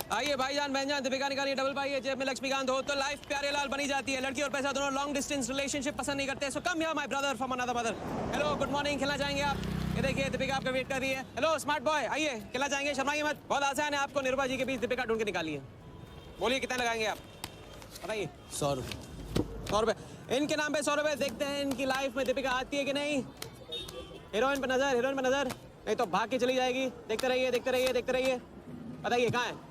आइए भाईजान बहनजान, दीपिका निकालिए डबल पाई है, जेब में लक्ष्मीकांत हो तो लाइफ प्यारे लाल बनी जाती है। लड़की और पैसा दोनों लॉन्ग डिस्टेंस रिलेशनशिप पसंद नहीं करते। So come here my brother from another mother. Hello good morning, खेलना चाहेंगे आप? ये देखिए दीपिका आपका वेट कर रही है। हेलो स्मार्ट बॉय, आइए खेलना चाहेंगे? शर्माइए मत, बहुत आसान है। आपको निर्भा जी के बीच दीपिका ढूंढ के निकालिए। बोलिए कितना लगाएंगे आप, बताइए। 100 रुपये। 100 रुपये इनके नाम पे 100 रुपये। देखते हैं इनकी लाइफ में दीपिका आती है कि नहीं। हीरोइन पे नजर, हीरोइन पे नजर, नहीं तो भाग के चली जाएगी। देखते रहिए देखते रहिए देखते रहिए, बताइए कहाँ है?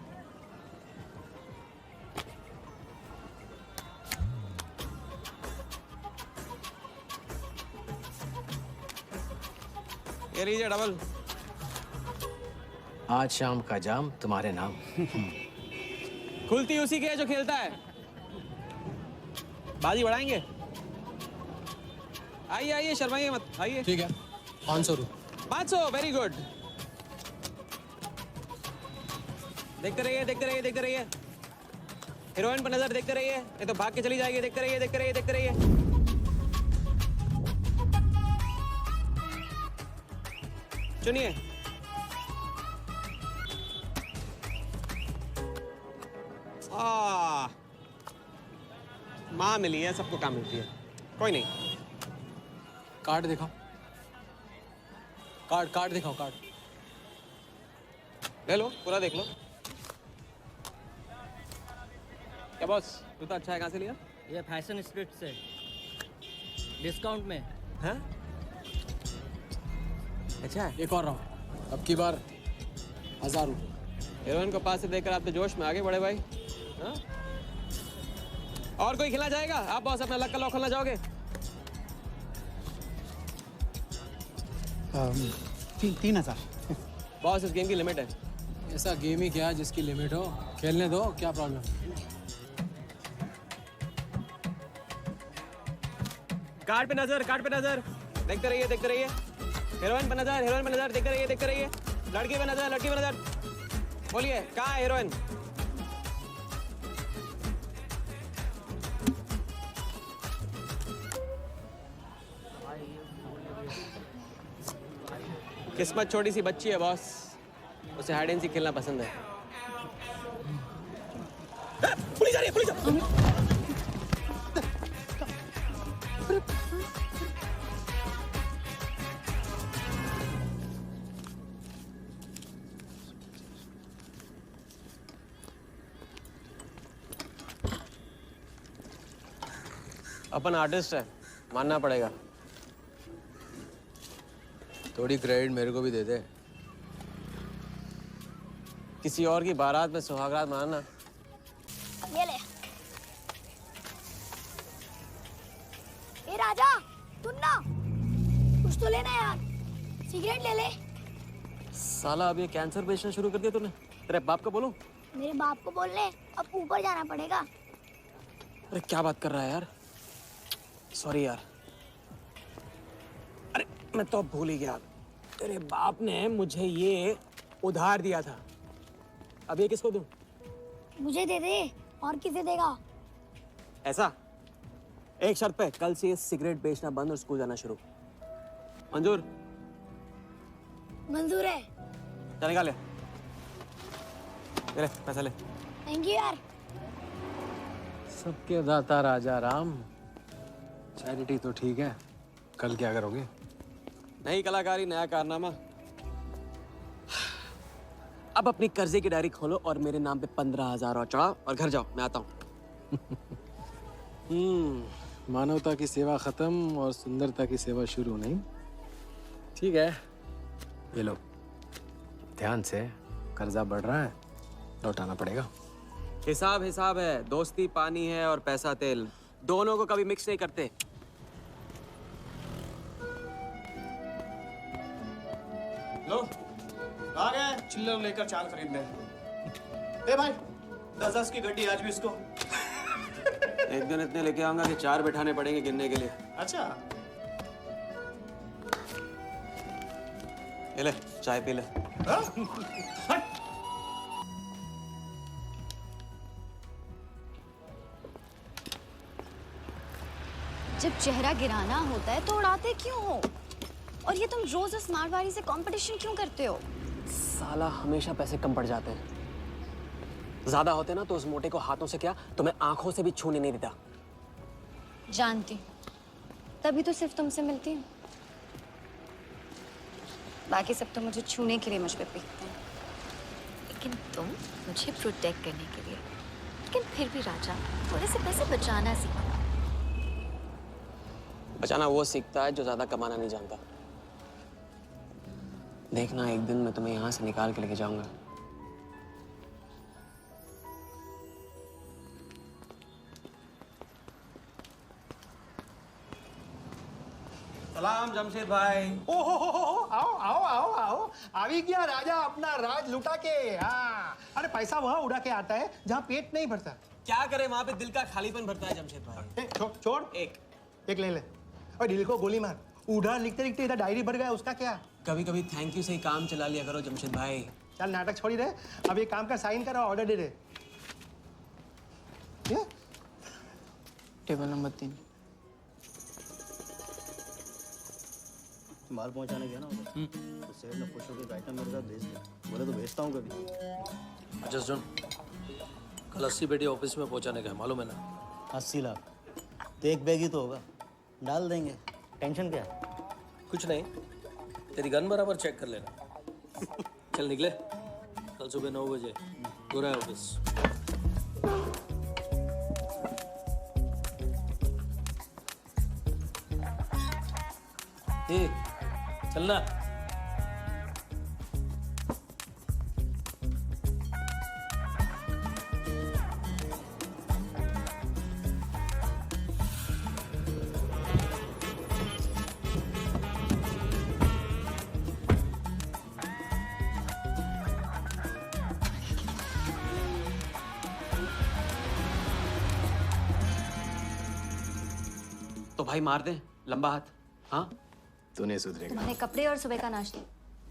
ये लीजिए डबल। आज शाम का जाम तुम्हारे नाम। खुलती उसी की है जो खेलता है। बाजी बढ़ाएंगे? आइए आइए, शर्माइए मत, आइए। ठीक है, 500 रुपये। 500, वेरी गुड। देखते रहिए देखते रहिए देखते रहिए, हीरोइन पर नजर, देखते रहिए नहीं तो भाग के चली जाएगी। देखते रहिए देखते रहिए देखते रहिए। चुनिए। माँ मिली है, सबको काम मिलती है, कोई नहीं। कार्ड दिखाओ, कार्ड दिखाओ, कार्ड ले लो, पूरा देख लो। क्या बॉस, जूता अच्छा है, कहाँ से लिया? ये फैशन स्ट्रीट से, डिस्काउंट में। हाँ अच्छा है। एक और राउंड, अब की बार 1000 रुपये। हीरोइन को पास से देखकर आप तो जोश में आगे बढ़े भाई। हाँ? और कोई खिला जाएगा? आप बॉस अपना लक का लॉक खोलना चाहोगे? 3000। बॉस इस गेम की लिमिट है। ऐसा गेम ही क्या जिसकी लिमिट हो, खेलने दो, क्या प्रॉब्लम? कार्ड पे नजर, कार्ड पे नजर, देखते रहिए देखते रहिए। हीरोइन पे नजर, हीरोइन पे नजर, देखते रहिए देखते रहिए। लड़की पे नजर, लड़की पे नजर। बोलिए कहाँ है हीरोइन? किस्मत छोटी सी बच्ची है बॉस, उसे हाइड एंड सीक खेलना पसंद है। पुलिस आ रही है, पुलिस आ रही है। अपन आर्टिस्ट है, मानना पड़ेगा। थोड़ी क्रेडिट मेरे को भी दे दे। किसी और की बारात में सुहागरात मनाना। ये ले। ए राजा, सुन ना, कुछ तो लेना यार, सिगरेट ले ले। साला अब ये कैंसर बेचना शुरू कर दिया तूने। तेरे बाप को बोलूं? मेरे बाप को बोल ले, अब ऊपर जाना पड़ेगा। अरे क्या बात कर रहा है यार, सॉरी यार। अरे मैं तो भूल ही गया, तेरे बाप ने मुझे ये उधार दिया था। अब ये किसको दूं? मुझे दे दे, और किसे देगा? ऐसा, एक शर्त पे, कल से ये सिगरेट बेचना बंद और स्कूल जाना शुरू। मंजूर? मंजूर है। चल निकाल ले, पैसा ले। थैंक यू यार। सबके दाता राजा राम। चैरिटी तो ठीक है, कल क्या करोगे? नई कलाकारी, नया कारनामा। अब अपनी कर्जे की डायरी खोलो और मेरे नाम पे 15,000 और चढ़ाओ और घर जाओ, मैं आता हूँ। मानवता की सेवा खत्म और सुंदरता की सेवा शुरू नहीं। ठीक है, ये लो, ध्यान से, कर्जा बढ़ रहा है, लौटाना पड़ेगा। हिसाब हिसाब है, दोस्ती पानी है और पैसा तेल, दोनों को कभी मिक्स नहीं करते। लो, आ गए चिल्लर लेकर चाल खरीदने। ए भाई, 10-10 की गड्डी आज भी इसको। एक दिन इतने लेके आऊंगा कि 4 बैठाने पड़ेंगे गिनने के लिए। अच्छा, ये ले, चाय पी ले। जब चेहरा गिराना होता है तो उड़ाते क्यों हो? और ये तुम रोज उस मारवाड़ी से कंपटीशन क्यों करते हो? साला हमेशा पैसे कम पड़ जाते हैं। ज्यादा होते ना तो उस मोटे को हाथों से क्या तुम्हें आंखों से भी छूने नहीं देता। जानती, तभी तो सिर्फ तुमसे मिलती हूँ। बाकी सब तो मुझे छूने के लिए मुझ पे पीटते हैं। लेकिन तुम मुझे प्रोटेक्ट करने के लिए। लेकिन फिर भी राजा, थोड़े से पैसे बचाना सीखो। बचाना वो सीखता है जो ज्यादा कमाना नहीं जानता। देखना एक दिन मैं तुम्हें यहाँ से निकाल के लेके जाऊंगा। सलाम जमशेद भाई। ओ हो, आओ आओ आओ आओ, आवी गया राजा अपना राज लुटा के। हाँ, अरे पैसा वहाँ उड़ा के आता है जहाँ पेट नहीं भरता। क्या करे, वहां पे दिल का खालीपन भरता है जमशेद भाई। छोड़ एक ले ले और दिल को गोली मार। उधर लिखते लिखते इधर डायरी भर गया, उसका क्या? कभी कभी थैंक यू से ही काम चला लिया करो जमशेद भाई। चल नाटक छोड़ी रहे, अब एक काम का साइन कर और ऑर्डर दे दे। Table number 3। माल पहुंचाने गया ना उधर, तो सेठ ने खुश होकर आइटम मेरे साथ भेज दिया। बोले तो भेजता हूँ कभी। जस्ट जॉन, कल 80 पेटी ऑफिस में पहुंचाने का है, मालूम है ना? 80 लाख तो एक बैग ही तो होगा, डाल देंगे। टेंशन क्या है? कुछ नहीं, तेरी गन बराबर चेक कर लेना। चल निकले, कल सुबह 9 बजे पूरा है ऑफिस। चलना। तो भाई मार दे लंबा हाथ। हाँ तू नहीं सुधरेगा। तुम्हारे कपड़े और सुबह का नाश्ता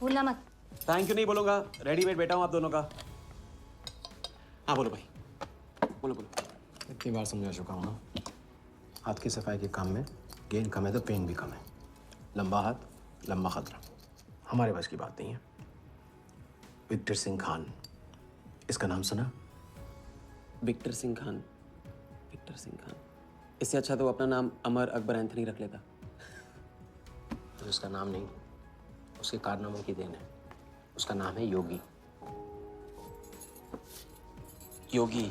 भूलना मत। थैंक यू नहीं बोलूंगा, रेडीमेड बैठा हूँ आप दोनों का। हाँ बोलो भाई, बोलो बोलो। इतनी बार समझा चुका हूँ ना, हाथ की सफाई के काम में गेन कम है तो पेन भी कम है। लंबा हाथ लंबा खतरा, हमारे बस की बात नहीं है। विक्टर सिंह खान, इसका नाम सुना? Victor Singh Khan, Victor Singh Khan. इससे अच्छा तो अपना नाम अमर अकबर एंथनी रख लेता। तो उसका नाम नहीं, उसके कारनामों की देन है। उसका नाम है योगी। योगी?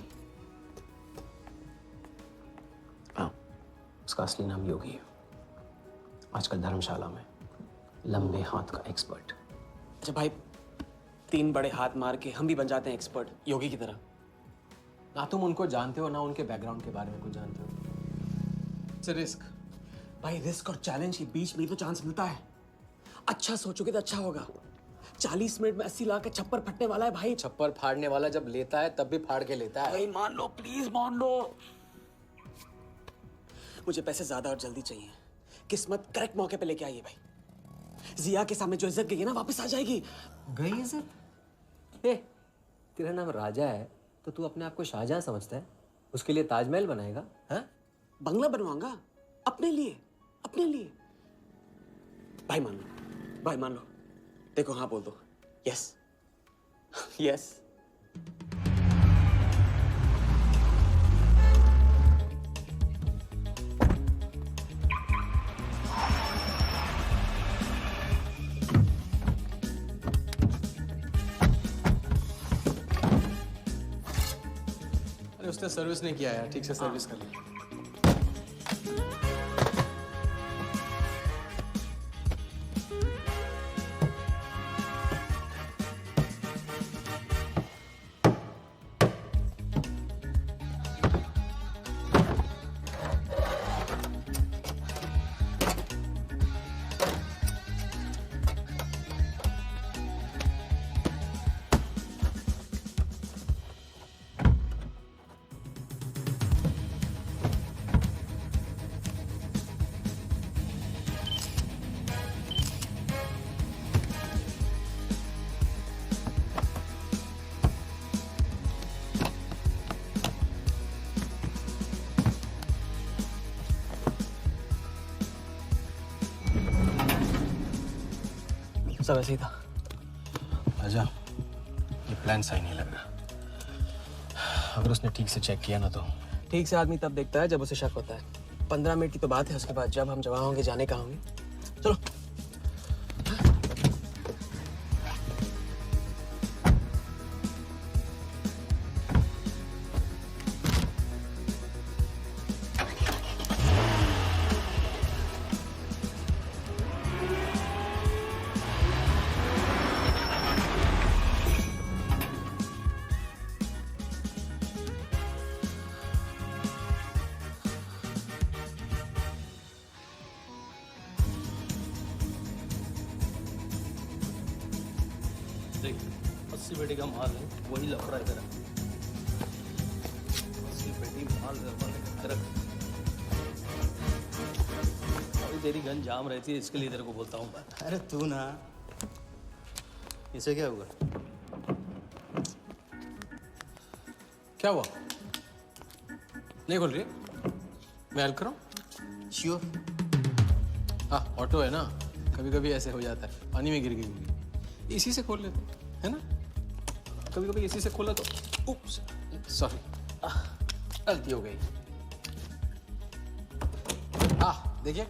हाँ, उसका असली नाम योगी है। आजकल धर्मशाला में लंबे हाथ का एक्सपर्ट। अच्छा भाई, 3 बड़े हाथ मार के हम भी बन जाते हैं एक्सपर्ट योगी की तरह। ना तुम उनको जानते हो ना उनके बैकग्राउंड के बारे में कुछ जानते हो। It's a risk. भाई रिस्क और चैलेंज के बीच में तो चांस मिलता है। अच्छा सोचोगे तो अच्छा होगा। 40 मिनट में 80 लाख का छप्पर फटने वाला है भाई। छप्पर फाड़ने वाला जब लेता है तब भी फाड़ के लेता है। भाई मान लो, प्लीज मान लो। मुझे पैसे ज्यादा और जल्दी चाहिए। किस्मत करेक्ट मौके पे लेके आई है भाई। जिया के सामने जो इज्जत गई है ना, वापस आ जाएगी। गई इज्जत? ए, तेरा नाम राजा है तो तू अपने आप को शाहजहां समझता है? उसके लिए ताजमहल बनाएगा? हाँ? बंगला बनवाऊंगा अपने लिए, अपने लिए। भाई मान लो, भाई मान लो। देखो हाँ बोल दो। Yes yes. अरे उसने सर्विस नहीं किया यार, ठीक से सर्विस कर ली। सब ऐसे ही था। राजा, ये प्लान सही नहीं लग रहा। अगर उसने ठीक से चेक किया ना तो। ठीक से आदमी तब देखता है जब उसे शक होता है। 15 मिनट की तो बात है, उसके बाद जब हम जवां होंगे जाने कहाँ होंगे। चलो। देख 80 पेटी का माल है, वही लफड़ा इधर है। 80 पेटी माल रख। अभी तेरी गन जाम रहती है, इसके लिए तेरे को बोलता हूँ मैं। अरे तू ना, इसे क्या हुआ? क्या हुआ? नहीं खोल रही? मैं हेल्प करूं? श्योर। हाँ, ऑटो है ना, कभी कभी ऐसे हो जाता है, पानी में गिर गई होगी। इसी से खोल लेते है ना? कभी कभी इसी से खोला तो उप्स, सॉरी, गलती हो गई। देखिए,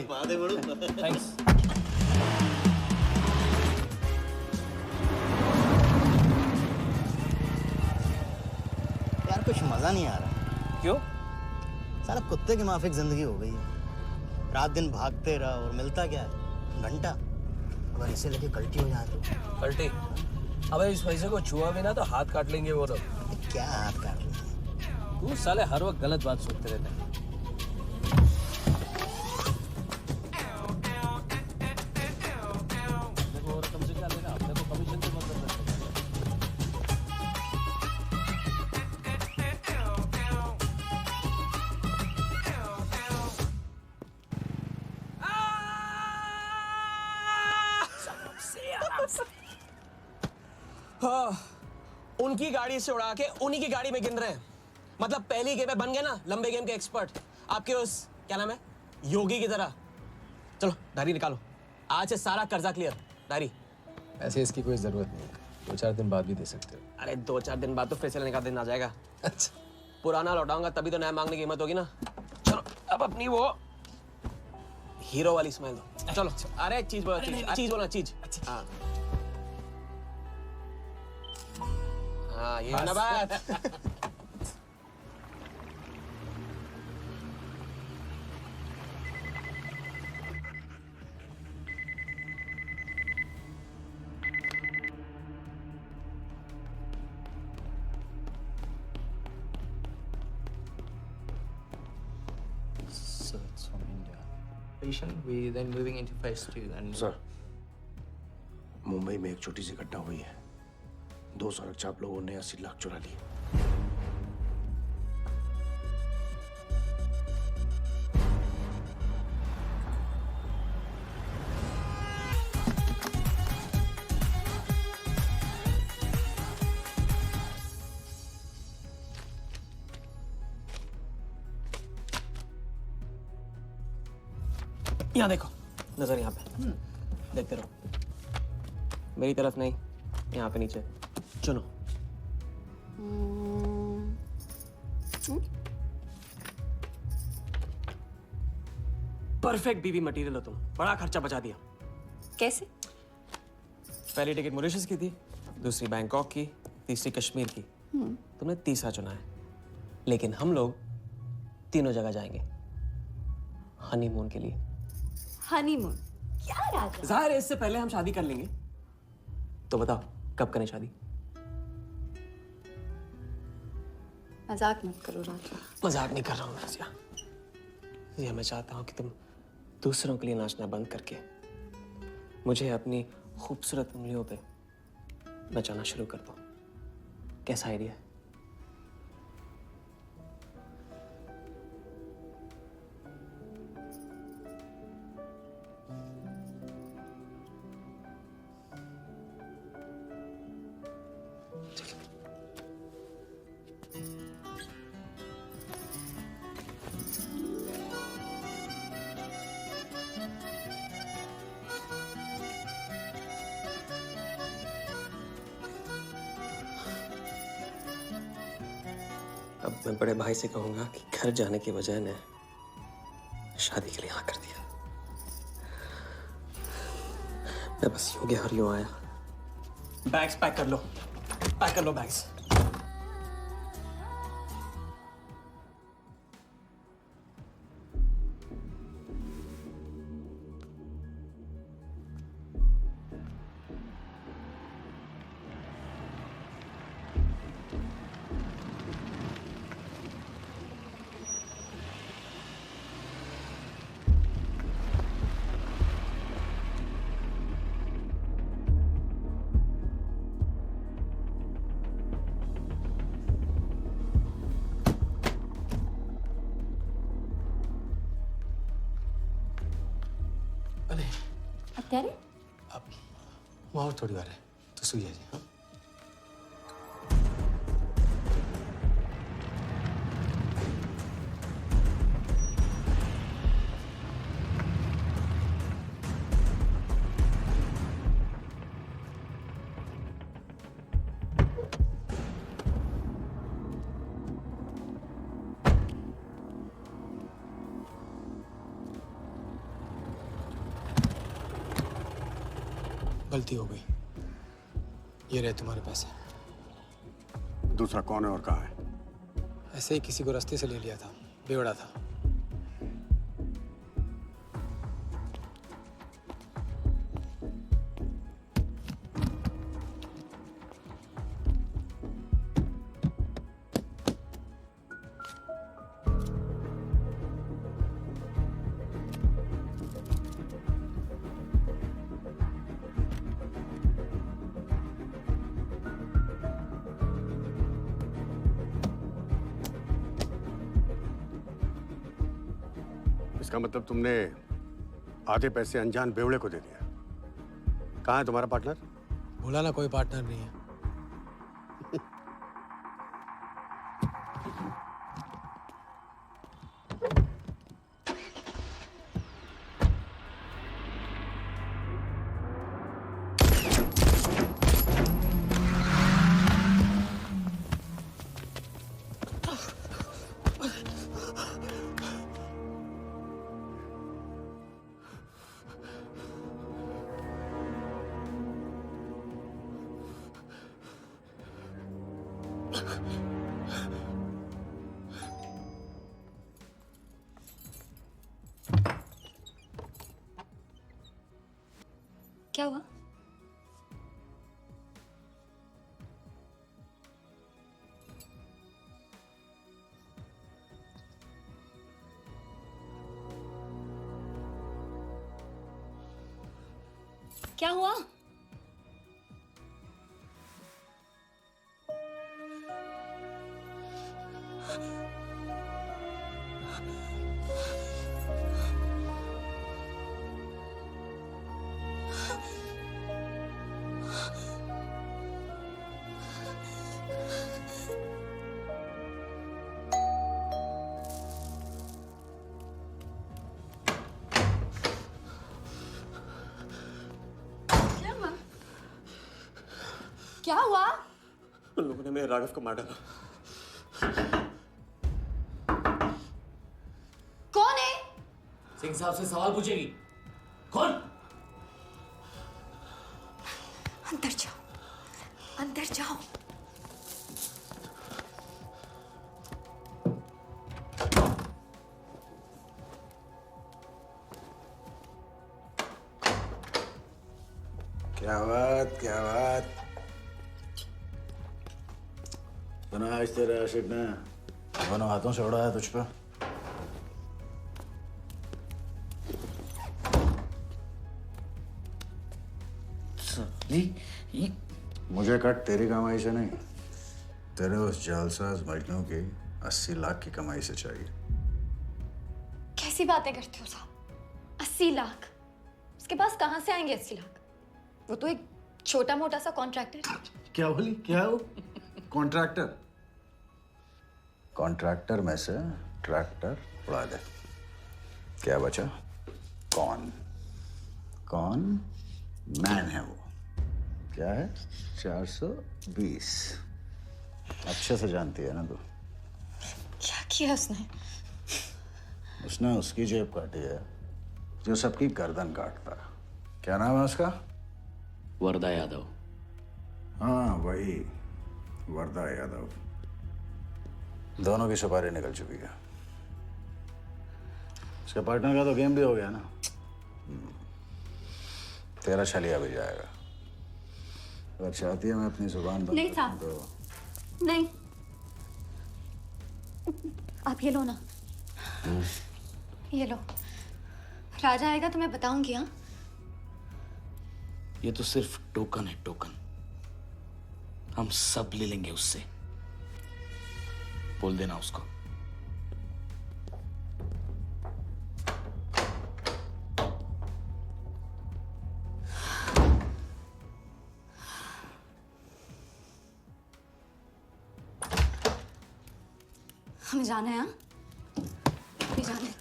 बात है बड़ू। थैंक्स। यार कुछ मजा नहीं आ रहा। क्यों? साला कुत्ते की माफिक जिंदगी हो गई है। रात दिन भागते रहा और मिलता क्या है? घंटा। अगर इसे लेके कल्टी हो जाए तो? पलटी? अबे इस पैसे को छुआ भी ना तो हाथ काट लेंगे वो लोग। क्या हाथ काट लेंगे? तू साले हर वक्त गलत बात सोचते रहते हैं। देखो और तुमसे क्या लेना? अपने को कमीशन से मतलब रखते हैं। उनकी गाड़ी से उड़ा के उन्हीं की गाड़ी में गिन रहे हैं। मतलब पहली गेम में बन गए ना लंबे गेम के एक्सपर्ट, आपके उस क्या नाम है योगी की तरह। चलो डायरी निकालो, आज से सारा कर्जा क्लियर। डायरी। ऐसे इसकी कोई जरूरत नहीं है, 2-4 दिन बाद भी दे सकते हो। अरे 2-4 दिन बाद तो फिर से लेने का दिन आ जाएगा। अच्छा, पुराना लौटाऊंगा तभी तो नया मांगने की हिम्मत होगी ना। चलो अब अपनी वो हीरो वाली स्माइल दो। चलो अरे चीज बोलो, चीज बोलो, चीज। हाँ हाँ, ये है ना बात। So it's from India. We then moving into phase 2 and sir, Mumbai में एक छोटी सी घटना हुई है। 2 सड़क लोगों ने 80 लाख चुरा लिए। यहाँ देखो, नजर यहाँ पे देखते रहो। मेरी तरफ नहीं, यहाँ पे नीचे चुनो। परफेक्ट बीवी मटेरियल हो तुम, बड़ा खर्चा बचा दिया। कैसे? पहली टिकट मॉरिशस की थी, दूसरी बैंकॉक की, तीसरी कश्मीर की। तुमने तीसरा चुना है, लेकिन हम लोग तीनों जगह जाएंगे हनीमून के लिए। हनीमून? क्या राजा? जाहिर है इससे पहले हम शादी कर लेंगे। तो बताओ कब करें शादी? मजाक मत करो राजा। मजाक नहीं कर रहा हूँ रजिया। ये मैं चाहता हूँ कि तुम दूसरों के लिए नाचना बंद करके मुझे अपनी खूबसूरत उंगलियों पे नचाना शुरू कर दो। कैसा आइडिया है? मैं बड़े भाई से कहूंगा कि घर जाने के बजाय ने शादी के लिए हाँ कर दिया। मैं बस यूं गया और यूं आया। बैग्स पैक कर लो बैग्स। अत्यारे अब वहाँ और थोड़ी बार है तो सो जाइए। हाँ? गलती हो गई। ये रहे तुम्हारे पैसे। दूसरा कौन है और कहाँ है? ऐसे ही किसी को रास्ते से ले लिया था, बेवड़ा था। इसका मतलब तुमने आधे पैसे अनजान बेवड़े को दे दिया। कहाँ है तुम्हारा पार्टनर? बोला ना कोई पार्टनर नहीं है। क्या हुआ? क्या हुआ? क्या हुआ? उन लोगों ने मेरे राघव को मार डाला। कौन है? सिंह साहब से सवाल पूछेगी। कौन? अंदर जाओ, अंदर जाओ। क्या बात बना आज तेरा आशिक ने दोनों हाथों से उड़ाया तुझ पे। मुझे कट तेरी कमाई से नहीं, तेरे उस जालसाज मजनू की 80 लाख की कमाई से चाहिए। कैसी बातें करते हो साहब? 80 लाख? उसके पास कहाँ से आएंगे 80 लाख? वो तो एक छोटा मोटा सा कॉन्ट्रैक्टर है। क्या बोली? क्या हो? कॉन्ट्रैक्टर? कॉन्ट्रैक्टर में से ट्रैक्टर उड़ा दे। क्या बचा? कौन मैन है वो? क्या है? 420। अच्छे से जानती है ना तू। किया उसने? उसने उसकी जेब काटी है जो सबकी गर्दन काटता है। क्या नाम है उसका? वरदा यादव। हाँ वही, वरदा यादव। दोनों की सुपारी निकल चुकी है। उसके पार्टनर का तो गेम भी हो गया ना। तेरा छलिया भी जाएगा। अगर चाहती है मैं अपनी जुबान बंद नहीं रखूं साहब। तो नहीं, आप ये लो ना, ये लो। राजा आएगा तो मैं बताऊंगी। हाँ, ये तो सिर्फ टोकन है, टोकन। हम सब ले लेंगे उससे। बोल देना उसको। हमें जाना है। हाँ, अभी जाना है।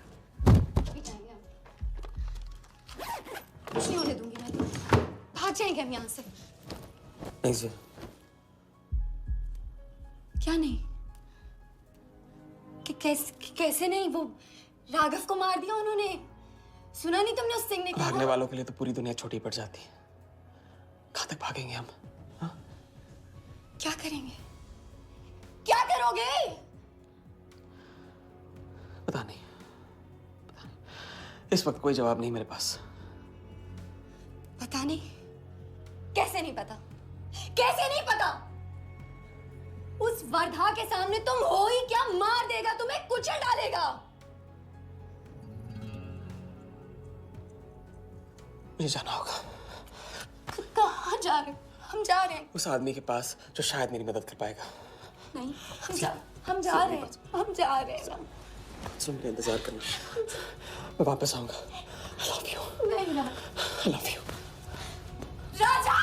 अभी जाएंगे हम। कुछ नहीं होने दूंगी मैं। भाग जाएंगे हम यहाँ से। नहीं जी। क्या नहीं? कैसे नहीं? वो राघव को मार दिया उन्होंने। सुना नहीं तुमने उस सिंह ने क्या? भागने वालों के लिए तो पूरी दुनिया छोटी पड़ जाती है। कहाँ तक भागेंगे हम? क्या करेंगे? क्या करोगे? पता नहीं। इस वक्त कोई जवाब नहीं मेरे पास। पता नहीं? कैसे नहीं पता? कैसे नहीं पता? उस वर्धा के सामने तुम हो ही क्या? मार देगा, तुम्हें कुचल डालेगा। मुझे जाना होगा। कहाँ जा रहे हो? हम जा रहे हैं। उस आदमी के पास जो शायद मेरी मदद कर पाएगा। नहीं, हम जा रहे हैं। हम जा रहे हैं। सुन, मेरा इंतजार करना। मैं वापस आऊंगा। I love you. नहीं ना। I love you. राजा!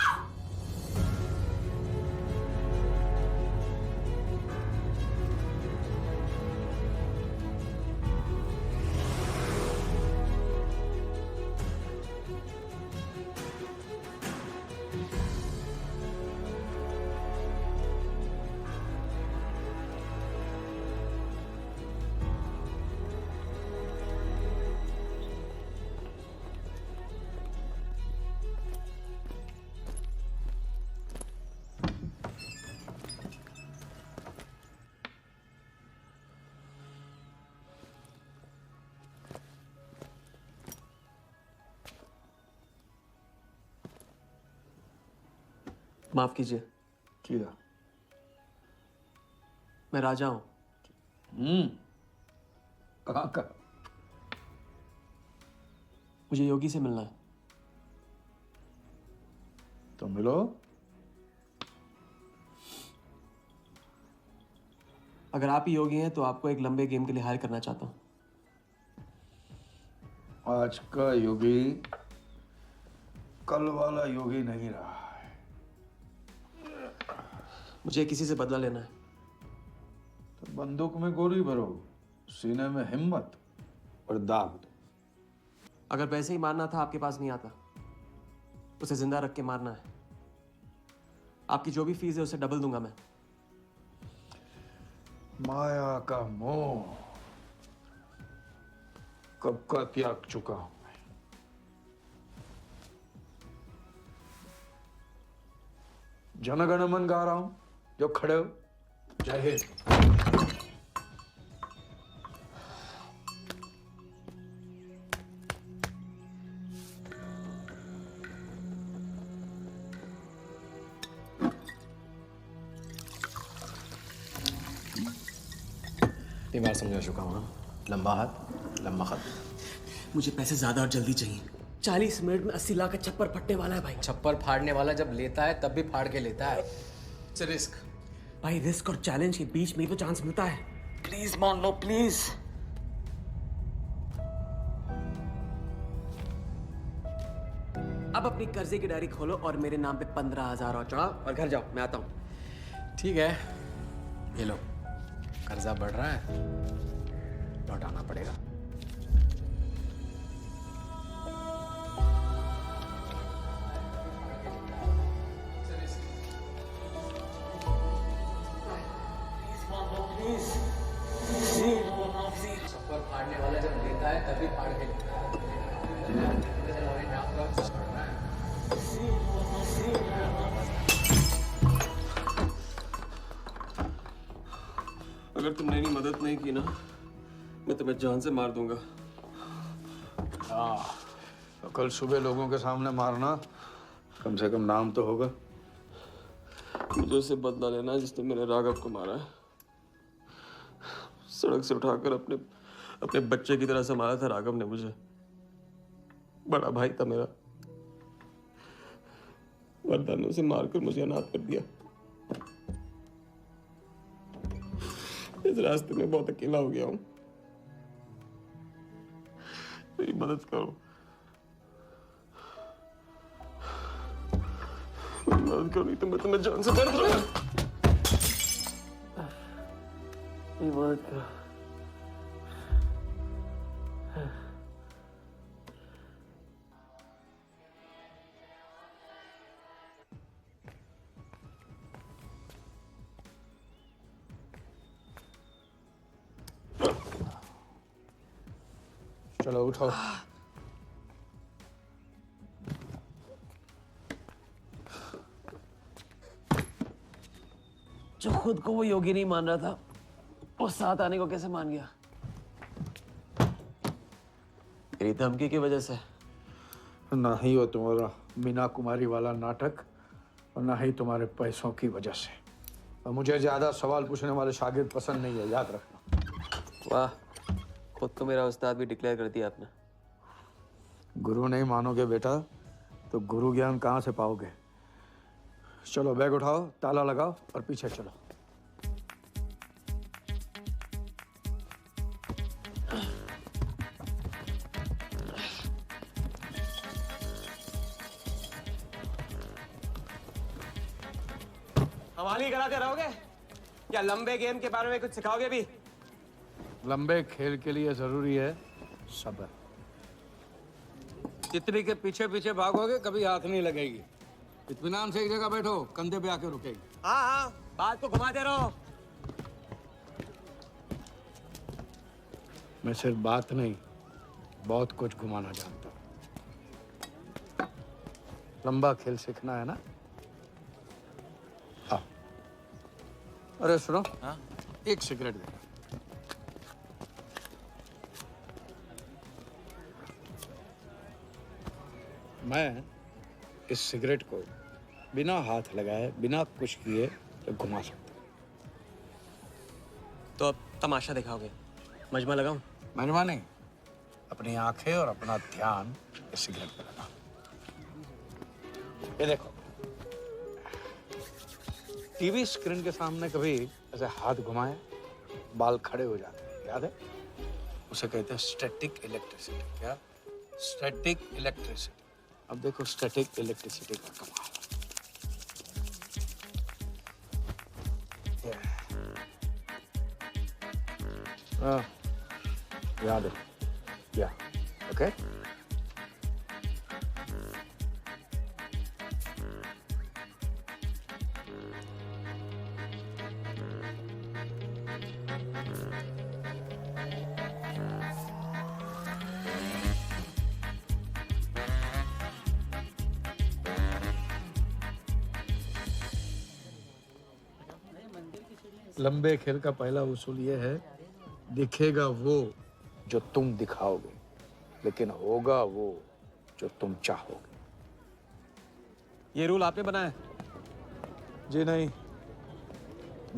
माफ कीजिए। किया। मैं राजा हूं। कहाँ का? मुझे योगी से मिलना है। तो मिलो। अगर आप ही योगी हैं तो आपको एक लंबे गेम के लिए हायर करना चाहता हूं। आज का योगी कल वाला योगी नहीं रहा। मुझे किसी से बदला लेना है। तो बंदूक में गोली भरो, सीने में हिम्मत और दाग दो। अगर पैसे ही मारना था आपके पास नहीं आता। उसे जिंदा रख के मारना है। आपकी जो भी फीस है उसे डबल दूंगा मैं। माया का मोह कब का त्याग चुका हूं मैं। जनगण मन गा रहा हूं, जो खड़े हो। जय हिंद। इतनी बार समझा चुका हूँ। लंबा हाथ लंबा खत। मुझे पैसे ज्यादा और जल्दी चाहिए। 40 मिनट में 80 लाख का छप्पर फटने वाला है भाई। छप्पर फाड़ने वाला जब लेता है तब भी फाड़ के लेता है। It's risk. भाई रिस्क और चैलेंज के बीच में ही तो चांस मिलता है। प्लीज मान लो प्लीज। अब अपनी कर्जे की डायरी खोलो और मेरे नाम पे 15,000 और चढ़ाओ और घर जाओ। मैं आता हूँ। ठीक है, ये लो। कर्जा बढ़ रहा है, लौटाना पड़ेगा। प्लीज अगर तुमने मेरी मदद नहीं की ना, मैं तुम्हें जान से मार दूंगा। हाँ, तो कल सुबह लोगों के सामने मारना, कम से कम नाम तो होगा। मुझे उससे बदला लेना जिसने मेरे राघव को मारा है। सड़क से उठाकर अपने बच्चे की तरह संभाला था राघव ने मुझे। बड़ा भाई था मेरा, वरदान ने उसे मारकर मुझे अनाथ कर दिया। इस रास्ते में बहुत अकेला हो गया हूं। मेरी मदद करो, मेरी मदद करो, नहीं तो मैं तुम्हें जान से मार दूंगा। मेरी मदद करो। चलो उठो। जो खुद को वो योगी नहीं मान रहा था, वो साथ आने को कैसे मान गया? तेरी धमकी की वजह से। ना ही वो तुम्हारा मीना कुमारी वाला नाटक और ना ही तुम्हारे पैसों की वजह से। और मुझे ज्यादा सवाल पूछने वाले शागिर्द पसंद नहीं है, याद रखना। वाह, खुद को मेरा उस्ताद भी डिक्लेयर कर दिया आपने। गुरु नहीं मानोगे बेटा तो गुरु ज्ञान कहाँ से पाओगे। चलो बैग उठाओ, ताला लगाओ और पीछे चलो। हमारी कराते रहोगे या लंबे गेम के बारे में कुछ सिखाओगे भी? लंबे खेल के लिए जरूरी है सब्र। तितली के पीछे पीछे भागोगे कभी हाथ नहीं लगेगी। इत्मीनान से एक जगह बैठो, कंधे पे आके रुकेगी। हाँ हाँ, बात को घुमाते रहो। मैं सिर्फ बात नहीं, बहुत कुछ घुमाना जानता हूँ। लंबा खेल सीखना है ना? हाँ। अरे सुनो, हाँ? एक सिगरेट दे। मैं इस सिगरेट को बिना हाथ लगाए, बिना कुछ किए तो घुमा सकता हूँ। तो अब तमाशा दिखाओगे? मजमा लगाऊं? मजमा नहीं, अपनी आंखें और अपना ध्यान इस सिगरेट पे लगा। ये देखो, टीवी स्क्रीन के सामने कभी ऐसे हाथ घुमाए बाल खड़े हो जाते हैं, याद है? उसे कहते हैं स्टैटिक इलेक्ट्रिसिटी। क्या? Static electricity. अब देखो स्टैटिक इलेक्ट्रिसिटी का कमाल। याद है? या ओके। लंबे खेल का पहला उसूल ये है, दिखेगा वो जो तुम दिखाओगे, लेकिन होगा वो जो तुम चाहोगे। ये रूल आपने बनाया? जी नहीं,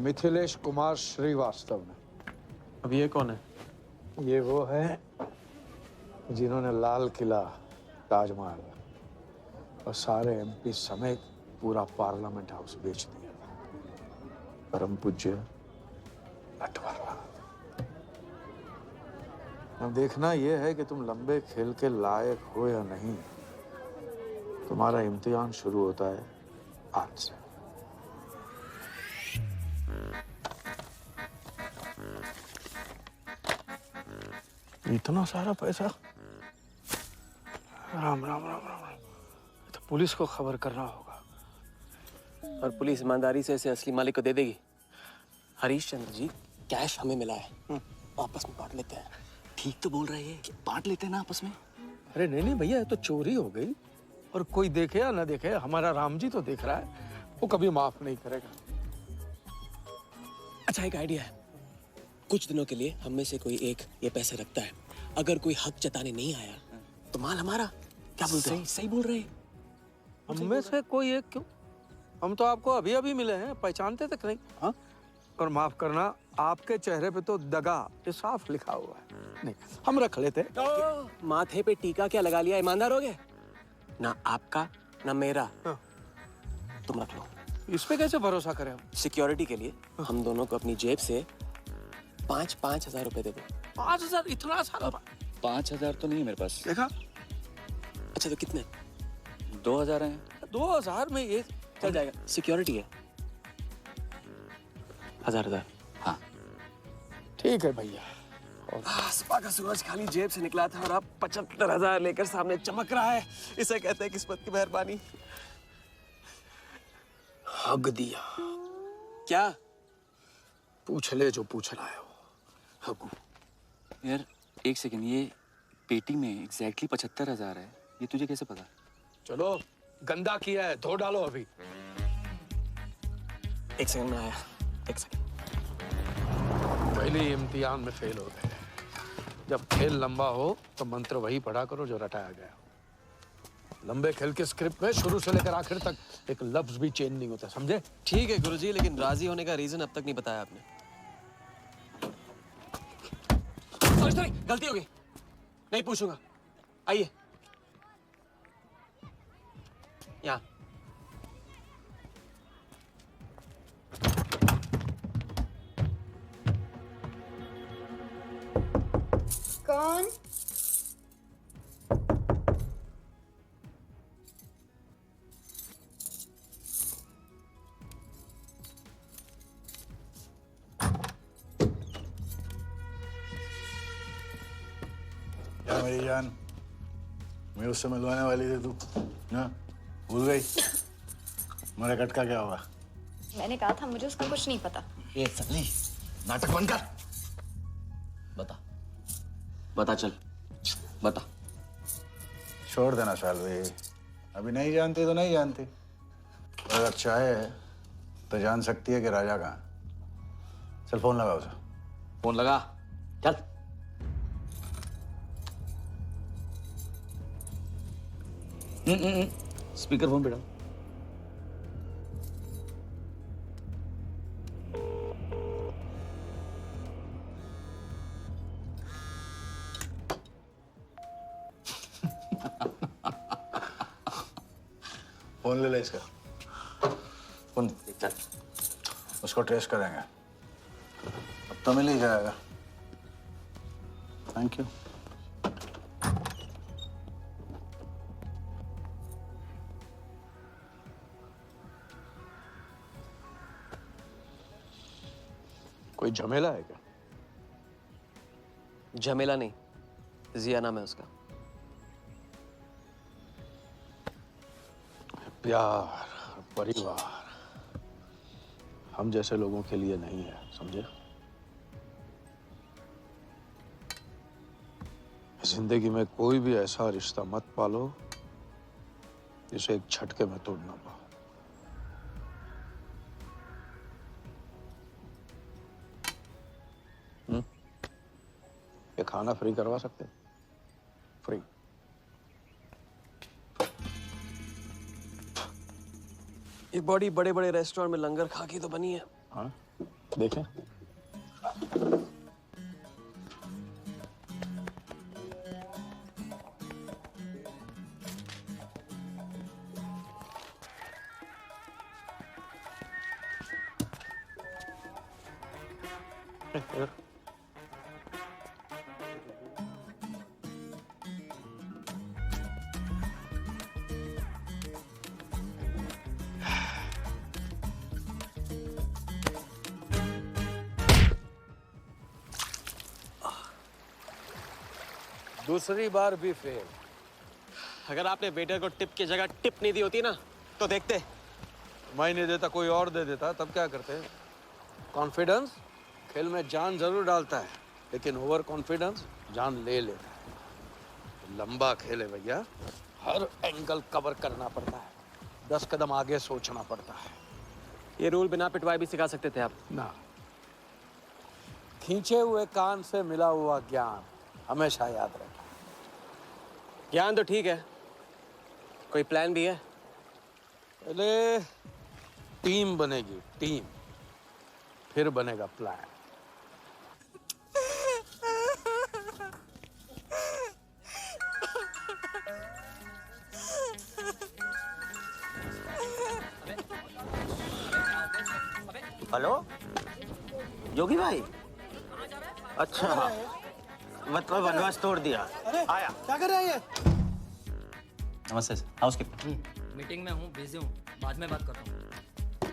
मिथिलेश कुमार श्रीवास्तव ने। अब ये कौन है? ये वो है जिन्होंने लाल किला, ताजमहल और सारे एमपी समेत पूरा पार्लियामेंट हाउस बेच दिया। परम पूज्य नटवरलाल। अब देखना यह है कि तुम लंबे खेल के लायक हो या नहीं। तुम्हारा इम्तिहान शुरू होता है आज से। इतना सारा पैसा? राम राम राम राम राम। तो पुलिस को खबर करना होगा। और पुलिस ईमानदारी से इसे असली मालिक को दे देगी। हरीश चंद्र जी, कैश हमें मिला है, आपस में बांट लेते हैं। ठीक तो बोल रहे हैं कि बांट लेते हैं ना आपस में। अरे नहीं नहीं भैया, ये तो चोरी हो गई और कोई देखे या ना देखे, हमारा राम जी तो देख रहा है, वो कभी माफ नहीं करेगा। अच्छा, एक आइडिया है। कुछ दिनों के लिए हम में से कोई एक ये पैसे रखता है, अगर कोई हक जताने नहीं आया तो माल हमारा। क्या बोलते हैं? सही बोल रहे हैं। हम में से कोई एक क्यों? हम तो आपको अभी अभी मिले हैं, पहचानते तक नहीं। हाँ, और माफ करना, आपके चेहरे पे तो दगा ये साफ लिखा हुआ है। नहीं, हम रख लेते। माथे पे टीका क्या लगा लिया, ईमानदार हो गए? ना आपका ना मेरा। हाँ। तुम रख लो। इस पे कैसे भरोसा करें हम? सिक्योरिटी के लिए हम दोनों को अपनी जेब से 5,000 रुपए दे दो। 5,000? इतना सारा? 5,000 तो नहीं है मेरे पास। देखा? अच्छा तो कितने? 2,000 हैं। 2,000 में ये चल जाएगा, सिक्योरिटी है। 1,000। हाँ ठीक है भैया। सुबह का सूरज खाली जेब से निकला था और अब 75,000 लेकर सामने चमक रहा है। इसे कहते हैं किस्मत की मेहरबानी। हग दिया। क्या? पूछ ले जो पूछ रहा है वो। हगू। यार एक सेकंड, ये पेटी में एग्जैक्टली 75,000 है, ये तुझे कैसे पता? चलो, गंदा किया है, धो डालो अभी। एक सेकंड में आया, एक सेकंड। पहले इम्तिहान में फेल हो गए। जब खेल लंबा हो तो मंत्र वही पढ़ा करो जो रटाया गया। लंबे खेल के स्क्रिप्ट में शुरू से लेकर आखिर तक एक लफ्ज भी चेंज नहीं होता, समझे? ठीक है गुरुजी, लेकिन राजी होने का रीजन अब तक नहीं बताया आपने। सॉरी, गलती हो गई, नहीं पूछूंगा। आइए यहाँ। कौन? क्या मेरी जान, मैं उससे मिलवाने वाली थी तू ना, भूल गई? मेरा कटका क्या होगा? मैंने कहा था मुझे उसका कुछ नहीं पता। ये सकली, नाटक बंद कर। बता चल, बता। छोड़ देना सालवी, अभी नहीं जानती तो नहीं जानती। अगर चाहे तो जान सकती है कि राजा कहाँ। चल फोन लगा उसे। फोन लगा, चल। स्पीकर फोन पे डाल। फोन ले ले इसका। फोन चल, उसको ट्रेस करेंगे। अब तो मिल ही जाएगा। Thank you. कोई झमेला है क्या? झमेला नहीं, जिया नाम है उसका। प्यार, परिवार हम जैसे लोगों के लिए नहीं है, समझे? जिंदगी में कोई भी ऐसा रिश्ता मत पालो जिसे एक झटके में तोड़ ना पाओ। ये खाना फ्री करवा सकते? फ्री। ये बॉडी बड़े बड़े रेस्टोरेंट में लंगर खा के तो बनी है। हाँ, देखें। दूसरी बार भी फेल। अगर आपने वेटर को टिप की जगह टिप नहीं दी होती ना तो देखते। मैं नहीं देता, कोई और दे देता, तब क्या करते? कॉन्फिडेंस खेल में जान जरूर डालता है, लेकिन ओवर कॉन्फिडेंस जान ले लेता है। लंबा खेल है भैया, हर एंगल कवर करना पड़ता है, 10 कदम आगे सोचना पड़ता है। ये रूल बिना पिटवाए भी सिखा सकते थे आप ना। खींचे हुए कान से मिला हुआ ज्ञान हमेशा याद रखें। ज्ञान तो ठीक है, कोई प्लान भी है? पहले टीम बनेगी, टीम, फिर बनेगा प्लान। हेलो योगी भाई, अच्छा मतलब वनवास तोड़ दिया। आया क्या कर रहे हैं ये? नमस्ते सर, हाउसकीपिंग। मीटिंग में हूँ, बिजी हूँ, बाद में बात करता हूँ।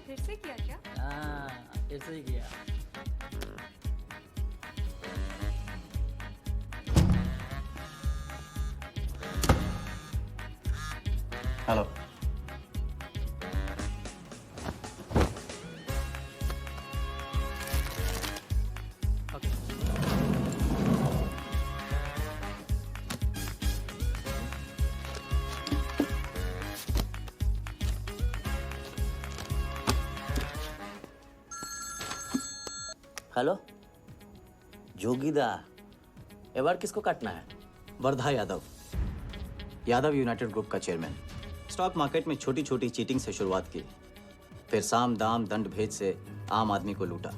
फिर से किया क्या? हाँ, फिर से ही किया। हेलो हेलो जोगीदा, ए बार किसको काटना है? वर्धा यादव, यादव यूनाइटेड ग्रुप का चेयरमैन। स्टॉक मार्केट में छोटी छोटी चीटिंग से शुरुआत की, फिर साम दाम दंड भेद से आम आदमी को लूटा।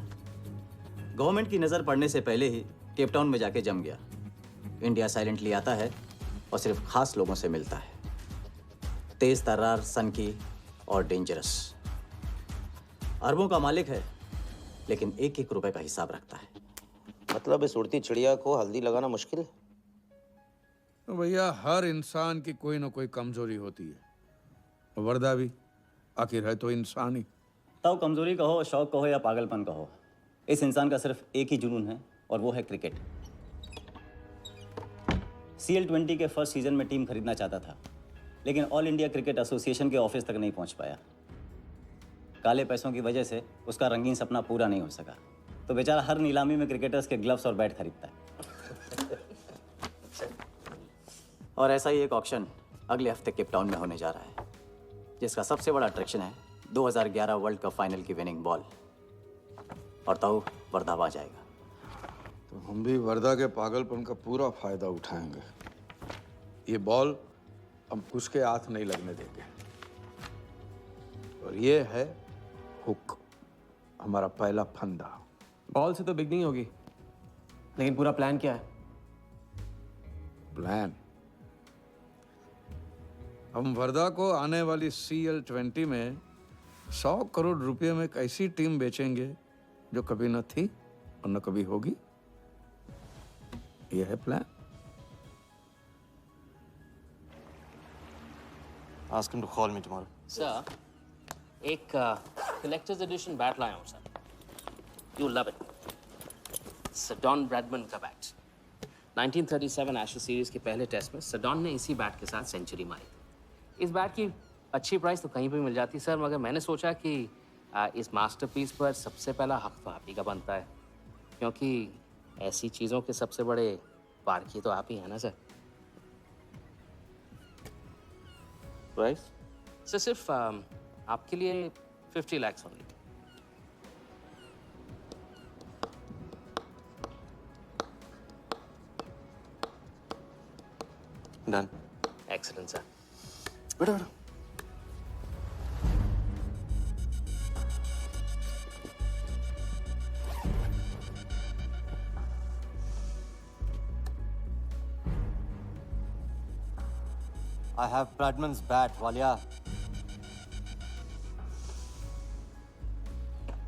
गवर्नमेंट की नज़र पड़ने से पहले ही केप टाउन में जाके जम गया। इंडिया साइलेंटली आता है और सिर्फ खास लोगों से मिलता है। तेज तर्रार, सनकी और डेंजरस। अरबों का मालिक है, लेकिन एक एक रुपए का हिसाब रखता है। मतलब इस उड़ती चिड़िया को हल्दी लगाना मुश्किल है? तो भैया हर इंसान की कोई ना कोई कमजोरी होती है। वर्दा भी आखिर है तो इंसान ही। ताऊ कमजोरी कहो, शौक कहो या पागलपन कहो, इस इंसान का सिर्फ एक ही जुनून है और वो है क्रिकेट। CL20 के फर्स्ट सीजन में टीम खरीदना चाहता था, लेकिन ऑल इंडिया क्रिकेट एसोसिएशन के ऑफिस तक नहीं पहुंच पाया। काले पैसों की वजह से उसका रंगीन सपना पूरा नहीं हो सका, तो बेचारा हर नीलामी में क्रिकेटर्स के ग्लव्स और बैट खरीदता है। और ऐसा ही एक ऑक्शन अगले हफ्ते केप टाउन में होने जा रहा है, जिसका सबसे बड़ा अट्रैक्शन है 2011 वर्ल्ड कप फाइनल की विनिंग बॉल। और ताऊ वर्धा आ जाएगा। तो हम भी वर्दा के पागलपन का पूरा फायदा उठाएंगे। ये बॉल हम उसके हाथ नहीं लगने देंगे। और ये है हुक, हमारा पहला फंदा। बॉल से तो बिग नहीं होगी, लेकिन पूरा प्लान क्या है? प्लान, हम वर्धा को आने वाली CL20 में 100 करोड़ रुपए में एक ऐसी टीम बेचेंगे जो कभी न थी और न कभी होगी। यह है plan. Ask him to call me tomorrow. Sir, एक कलेक्टर्स एडिशन बैट लाया हूँ sir. You love it. Sir Don Bradman का बैट। 1937 एशेज सीरीज के पहले टेस्ट में सडॉन ने इसी बैट के साथ सेंचुरी मारी। इस बैट की अच्छी प्राइस तो कहीं भी मिल जाती सर, मगर मैंने सोचा कि इस मास्टरपीस पर सबसे पहला हक तो आप ही का बनता है, क्योंकि ऐसी चीज़ों के सबसे बड़े पारखी तो आप ही हैं ना सर। प्राइस? सर सिर्फ आपके लिए 50 lakhs only. Done. Excellent sir. बैठो बैठो। I have Bradman's bat, Walia.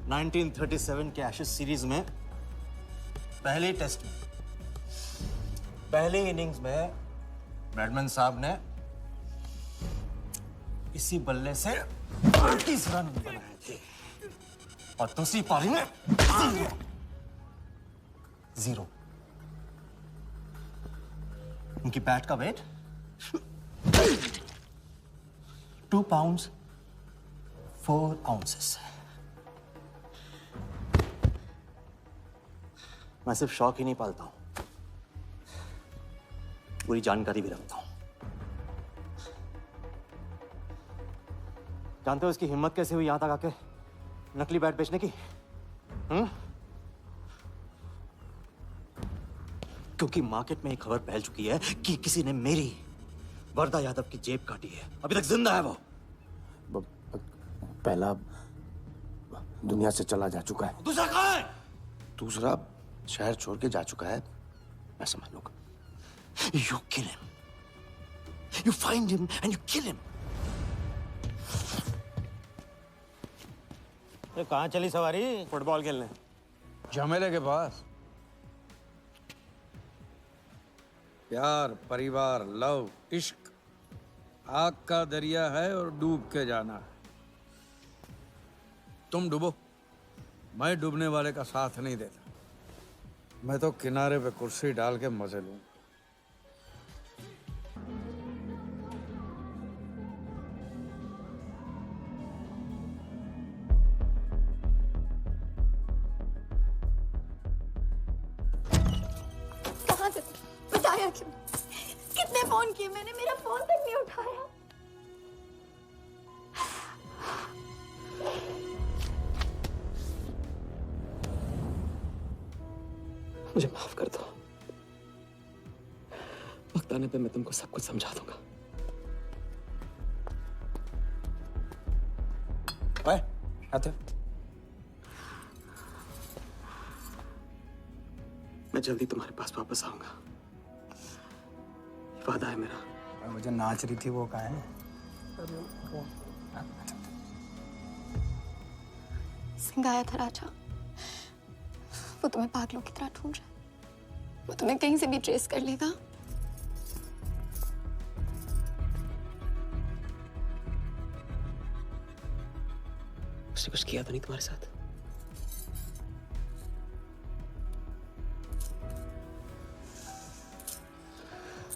1937 के एशेज सीरीज में पहले टेस्ट में पहले इनिंग्स में ब्रैडमन साहब ने इसी बल्ले से 30 रन बनाए थे और दूसरी पारी में 0। उनकी बैट का वेट 2 pounds 4 ounces। मैं सिर्फ शौक ही नहीं पालता हूं, पूरी जानकारी भी रखता हूं। जानते हो इसकी हिम्मत कैसे हुई यहां तक आके नकली बैट बेचने की? क्योंकि मार्केट में एक खबर फैल चुकी है कि किसी ने मेरी वरदा यादव की जेब काटी है। अभी तक जिंदा है वो। पहला दुनिया से चला जा चुका है, दूसरा कहाँ है? दूसरा शहर छोड़ के जा चुका है, मैं समझ लूंगा। You kill him. You find him and you kill him. ये कहाँ चली सवारी? फुटबॉल खेलने। झमेले के पास। प्यार, परिवार, लव, इश्क आग का दरिया है और डूब के जाना है। तुम डूबो, मैं डूबने वाले का साथ नहीं देता। मैं तो किनारे पे कुर्सी डाल के मजे लूंगा। कहाँ थे? बताया क्यों? कितने फोन किए मैंने, मेरा फोन तक नहीं उठाया। मुझे माफ कर दो। वक्त आने पे मैं तुमको सब कुछ समझा दूंगा। ओए, आते। मैं जल्दी तुम्हारे पास वापस आऊंगा, वादा है मेरा। वो जो नाच रही थी वो कहाँ है? सिंह आया था राजा, वो तुम्हें पागलों की तरह ढूंढ रहा है। वो तुम्हें कहीं से भी ट्रेस कर लेगा। उसने कुछ किया तो नहीं तुम्हारे साथ?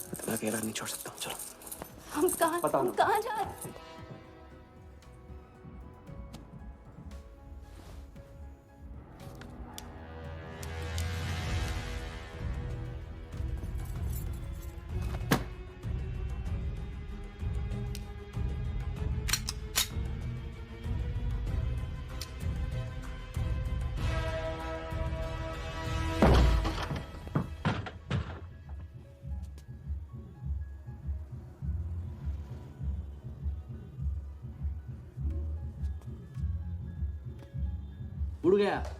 मैं तुम्हें अकेला नहीं छोड़ सकता हूँ। चलो। हम कहाँ जा रहे हैं?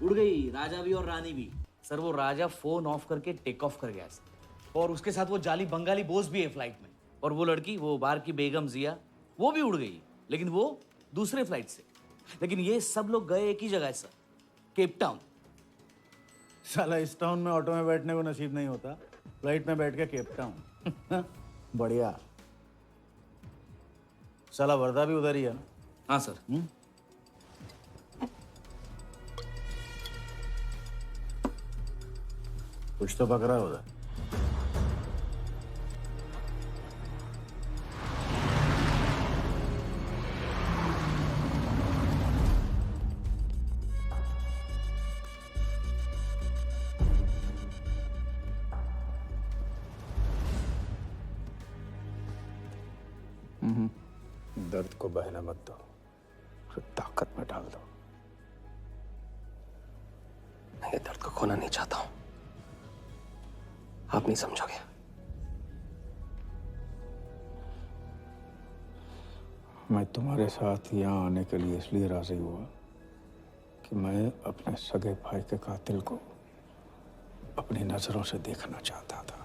उड़ गई राजा भी और रानी भी। सर वो राजा फोन ऑफ करके टेक ऑफ कर गया सर, और उसके साथ वो जाली बंगाली बोस भी है फ्लाइट में। और वो लड़की, वो बार की बेगम जिया, वो भी उड़ गई, लेकिन वो दूसरे फ्लाइट से। लेकिन ये सब लोग गए एक ही जगह सर, केप टाउन। साला इस टाउन में ऑटो में बैठने को नसीब नहीं होता, फ्लाइट में बैठ के केप टाउन। बढ़िया। साला वर्दा भी उधर ही है ना? हाँ सर। कुछ तो पकड़ा उधर। दर्द को बहना मत दो, उसे ताकत में डाल दो। मैं ये दर्द को खोना नहीं चाहता हूं, आप नहीं समझोगे। मैं तुम्हारे साथ यहाँ आने के लिए इसलिए राजी हुआ कि मैं अपने सगे भाई के कातिल को अपनी नजरों से देखना चाहता था।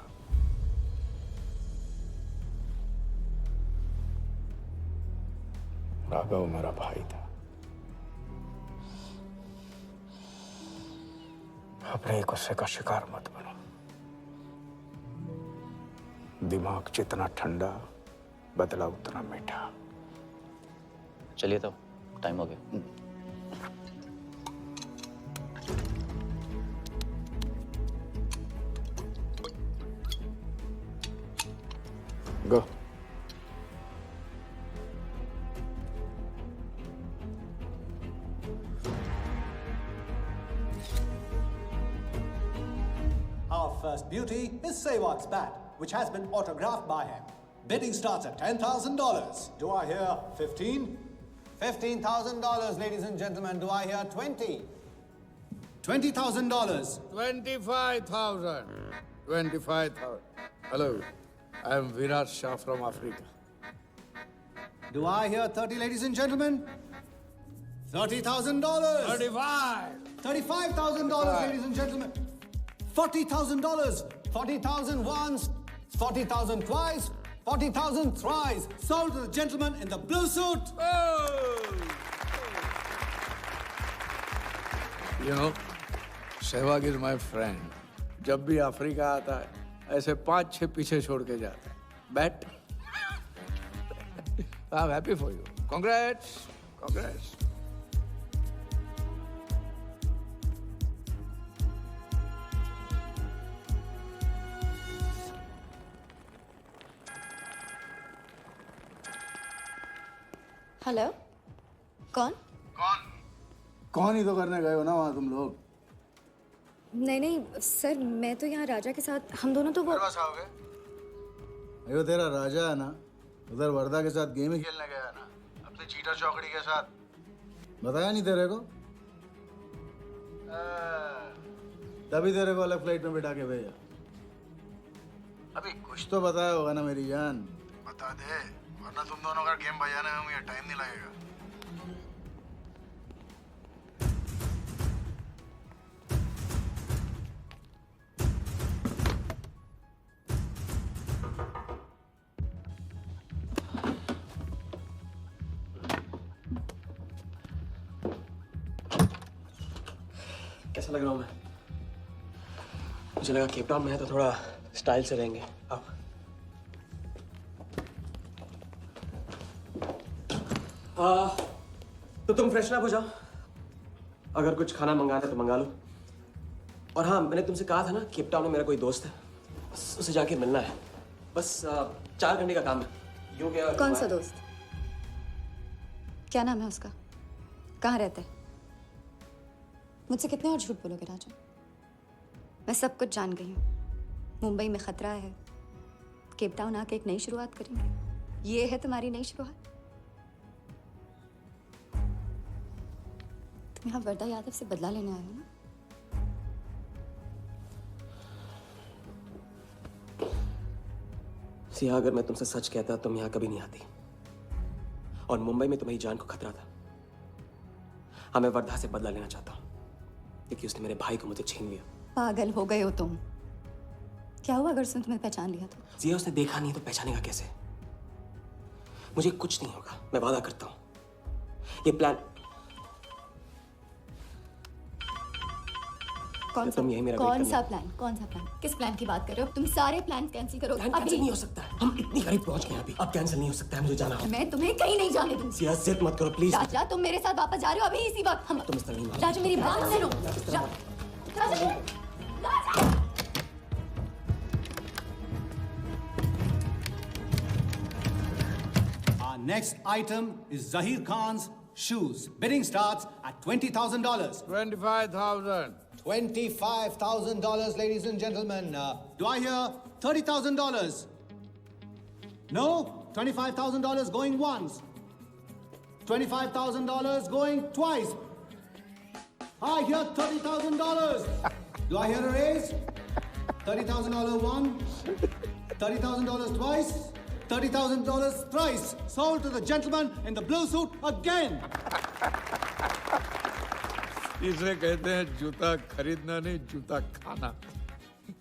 राघव मेरा भाई था। अपने गुस्से का शिकार मत बनो। दिमाग जितना ठंडा, बदला उतना मीठा। चलिए तो टाइम हो गया। गो। Our first beauty is Sehwag's bat, which has been autographed by him. Bidding starts at $10,000. Do I hear 15? $15,000, ladies and gentlemen. Do I hear 20? $20,000. 25,000. 25,000. Hello, I am Virat Shah from Africa. Do I hear 30, ladies and gentlemen? $30,000. 35. $35,000, ladies and gentlemen. $40,000. 40,000 once, 40,000 twice, 40,000 thrice. Sold to the gentleman in the blue suit. You know, Sehwag is my friend. जब भी Africa आता है ऐसे 5-6 पीछे छोड़ के जाता है. Bet? I'm happy for you. Congrats. Congrats. Hello कौन? कौन ही तो करने गए हो ना वहाँ तुम लोग? नहीं नहीं सर, मैं तो यहाँ राजा के साथ, हम दोनों तो वो अयो तेरा राजा है ना, उधर वर्दा के साथ गेम ही खेलने गया है ना, अपने चीटा चौकड़ी के साथ. बताया नहीं तेरे को? तभी तेरे को अलग फ्लाइट में बिठा के भेजा. अभी कुछ तो बताया होगा ना मेरी जान. बता दे, वरना तुम दोनों का गेम बजाने में मुझे टाइम नहीं लगेगा. कैसा लग रहा हूँ मैं? मुझे लगा केप टाउन में है तो थोड़ा स्टाइल से रहेंगे. आओ. तो तुम फ्रेशन अप हो जाओ. अगर कुछ खाना मंगाना है तो मंगा लो. और हाँ, मैंने तुमसे कहा था ना, केप टाउन में मेरा कोई दोस्त है, बस उसे जाके मिलना है. बस 4 घंटे का काम है. यूं क्या? कौन सा दोस्त? क्या नाम है उसका? कहाँ रहता है? मुझसे कितने और झूठ बोलोगे राजा? मैं सब कुछ जान गई हूँ. मुंबई में खतरा है, केप टाउन आके एक नई शुरुआत करेंगे. ये है तुम्हारी नई शुरुआत? तुम यहाँ वर्दा यादव से बदला लेने आए हो ना? सिया, अगर मैं तुमसे सच कहता तुम यहाँ कभी नहीं आती. और मुंबई में तुम्हारी जान को खतरा था. हाँ, मैं वर्धा से बदला लेना चाहता हूँ क्योंकि उसने मेरे भाई को मुझे छीन लिया. पागल हो गए हो तुम. क्या हुआ अगर उसने तुम्हें पहचान लिया तो? सिया, उसने देखा नहीं तो पहचानेगा कैसे? मुझे कुछ नहीं होगा, मैं वादा करता हूँ. ये प्लान कौन सा? तुम यही मेरा कौन सा प्लान? कौन सा प्लान? किस प्लान की बात कर रहे हो? तुम सारे प्लान कैंसिल करो. प्लान कैंसिल नहीं हो सकता है. हम इतनी करीब पहुंच गए अभी. अब कैंसिल नहीं हो सकता है. मुझे जाना होगा. मैं तुम्हें कहीं नहीं जाने दूंगी. सिया, जिद मत करो प्लीज. राजा, तुम मेरे साथ वापस जा रहे हो अभी इसी वक्त. हम तुम इस तरह नहीं मानो. राजा, मेरी बात सुनो. राजा, Our next item is Zahir Khan's shoes. Bidding starts at $20,000. 25,000. $25,000, ladies and gentlemen. Do I hear $30,000? No? $25,000 going once. $25,000 going twice. I hear $30,000. Do I hear a raise? $30,000 once. $30,000 twice. $30,000 thrice. Sold to the gentleman in the blue suit again. इसे कहते हैं जूता खरीदना नहीं, जूता खाना.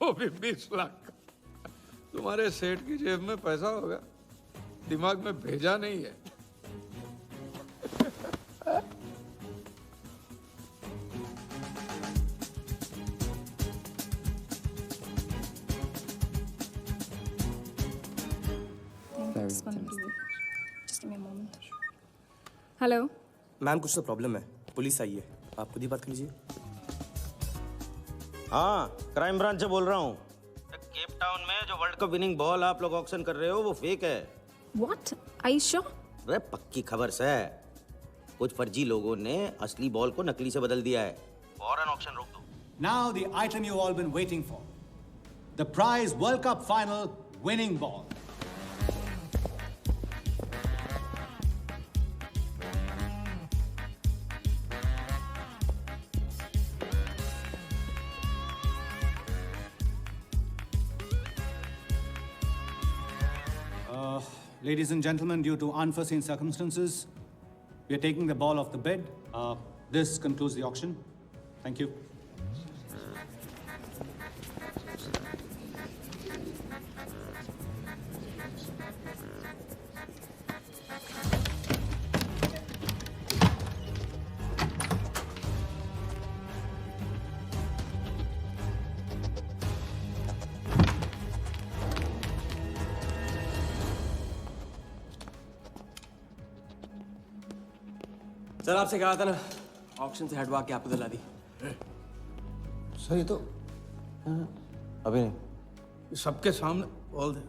वो भी 20 लाख. तुम्हारे सेठ की जेब में पैसा होगा, दिमाग में भेजा नहीं है. हेलो मैम, कुछ तो प्रॉब्लम है. पुलिस आई है, आप खुद ही बात कर लीजिए. हाँ, क्राइम ब्रांच से बोल रहा हूँ. केप टाउन में जो वर्ल्ड कप विनिंग बॉल आप लोग ऑक्शन कर रहे हो वो फेक है. व्हाट? I sure? अरे पक्की खबर से. कुछ फर्जी लोगों ने असली बॉल को नकली से बदल दिया है. फौरन ऑक्शन रोक दो. Now the item you all been waiting for. The prize World Cup final winning ball. ladies and gentlemen, due to unforeseen circumstances, we are taking the ball off the bed. This concludes the auction. Thank you. Sir आपसे कहा था ना auction से हटवा के आपको दिला दी। Sir ये तो अभी नहीं। सबके सामने बॉल दे,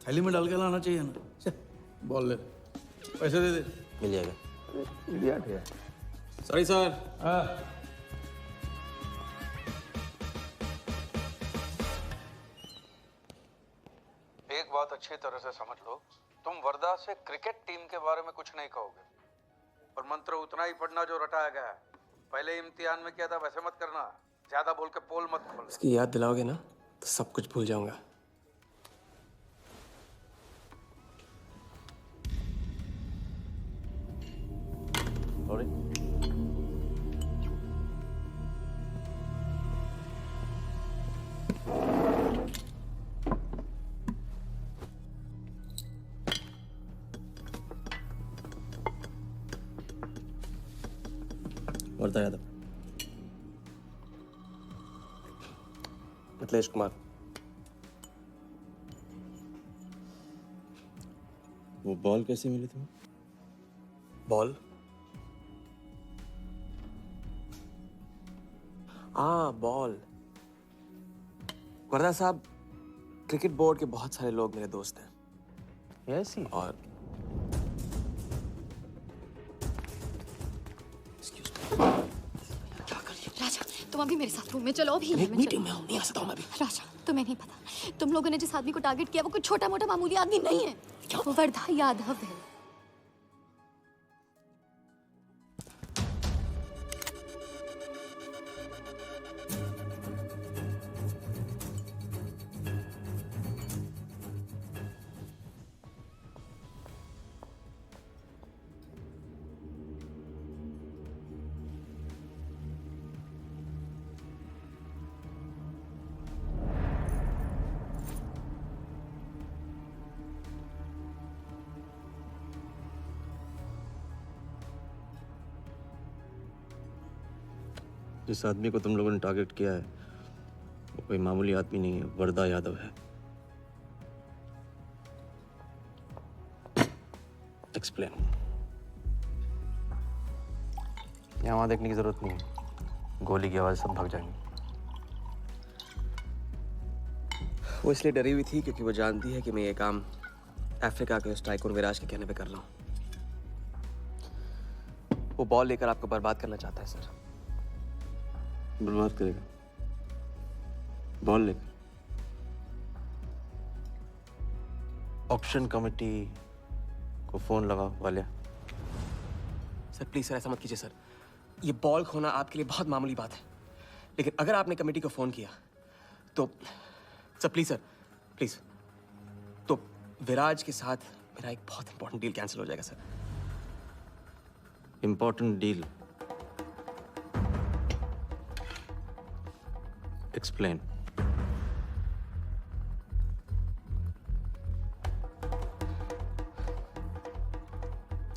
थैली में डाल के लाना चाहिए ना। बॉल ले, पैसे दे दे। मिल जाएगा। इडियट है। Sorry sir. एक बात अच्छी तरह से समझ लो, तुम वर्धा से क्रिकेट टीम के बारे में कुछ नहीं कहोगे, और मंत्र उतना ही पढ़ना जो रटाया गया है। पहले इम्तिहान में किया था वैसे मत करना, ज्यादा बोल के पोल मत खोल। इसकी याद दिलाओगे ना तो सब कुछ भूल जाऊंगा। वर्धा यादव। मिथिलेश कुमार। वो बॉल कैसे मिली तुम्हें? बॉल? हाँ बॉल। वर्धा साहब, क्रिकेट बोर्ड के बहुत सारे लोग मेरे दोस्त हैं। Yes he. और राजा, तुम अभी मेरे साथ रूम में चलो। अभी मीटिंग में हूँ, नहीं आ सकता हूँ मैं अभी। राजा, तुम्हें नहीं पता, तुम लोगों ने जिस आदमी को टारगेट किया वो कोई छोटा मोटा मामूली आदमी नहीं है। वो वर्धा यादव है। जिस आदमी को तुम लोगों ने टारगेट किया है वो कोई मामूली आदमी नहीं है, वर्धा यादव है। एक्सप्लेन। यहाँ वहाँ देखने की जरूरत नहीं है, गोली की आवाज सब भाग जाएंगे। वो इसलिए डरी हुई थी क्योंकि वो जानती है कि मैं ये काम अफ्रीका के उस टाइकून विराज के कहने पे कर रहा हूँ। वो बॉल लेकर आपको बर्बाद करना चाहता है सर। बर्बाद करेगा? बॉल लेकर? ऑक्शन कमेटी को फोन लगाओ वालिया। सर प्लीज सर, ऐसा मत कीजिए सर। ये बॉल खोना आपके लिए बहुत मामूली बात है, लेकिन अगर आपने कमेटी को फोन किया तो सर प्लीज सर, प्लीज, तो विराज के साथ मेरा एक बहुत इंपॉर्टेंट डील कैंसिल हो जाएगा sir. Important deal? Explain.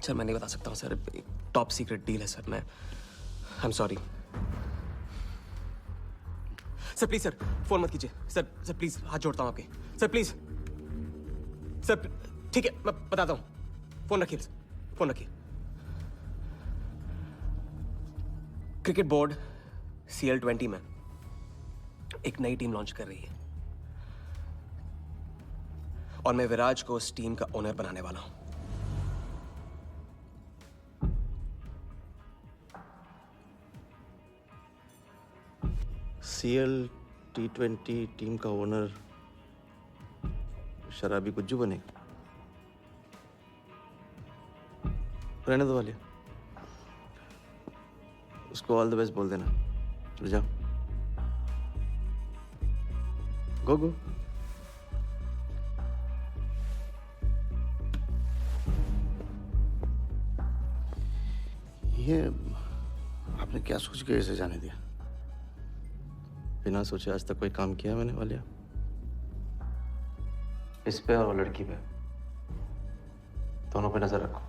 Sir मैं नहीं बता सकता हूँ सर, एक टॉप सीक्रेट डील है सर। मैं I am sorry sir. Please sir phone मत कीजिए सर। सर प्लीज हाथ जोड़ता हूँ आपके सर, प्लीज सर। ठीक है मैं बताता हूँ, फोन रखिए सर, फोन रखिए। क्रिकेट बोर्ड CL20 में एक नई टीम लॉन्च कर रही है और मैं विराज को उस टीम का ओनर बनाने वाला हूं। CL T20 टीम का ओनर शराबी गुज्जू बनेगा? रहने दो वालिया, उसको ऑल द बेस्ट बोल देना। चल जाओ, गो गो। ये आपने क्या सोच के इसे जाने दिया? बिना सोचे आज तक कोई काम किया मैंने वालिया? इस पे और वो लड़की पे, दोनों पे नजर रखो।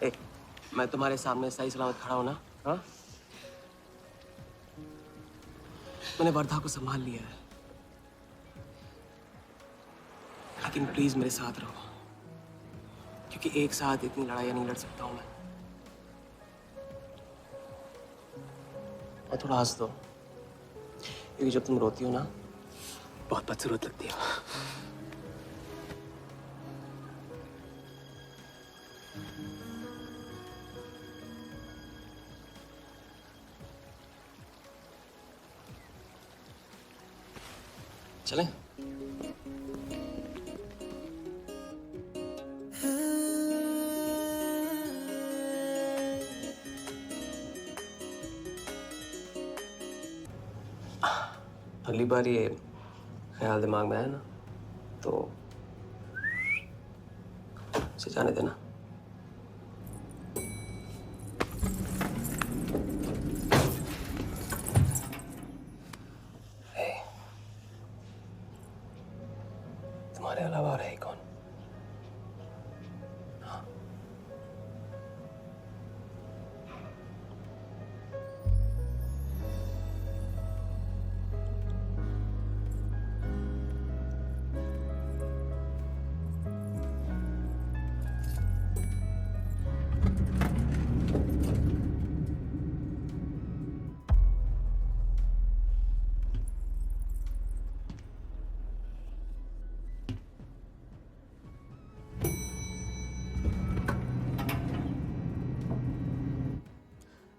ए, मैं तुम्हारे सामने सही सलामत खड़ा हूं ना? हाँ? मैंने वर्धा को संभाल लिया है, लेकिन प्लीज मेरे साथ रहो, क्योंकि एक साथ इतनी लड़ाइयां नहीं लड़ सकता हूं मैं। और थोड़ा हंस दो, क्योंकि जब तुम रोती हो ना, बहुत बदसूरत लगती हो। चलें? अगली बार ये ख्याल दिमाग में आया ना, तो उसे जाने देना। तुम्हारे अलावा और है कौन? हाँ?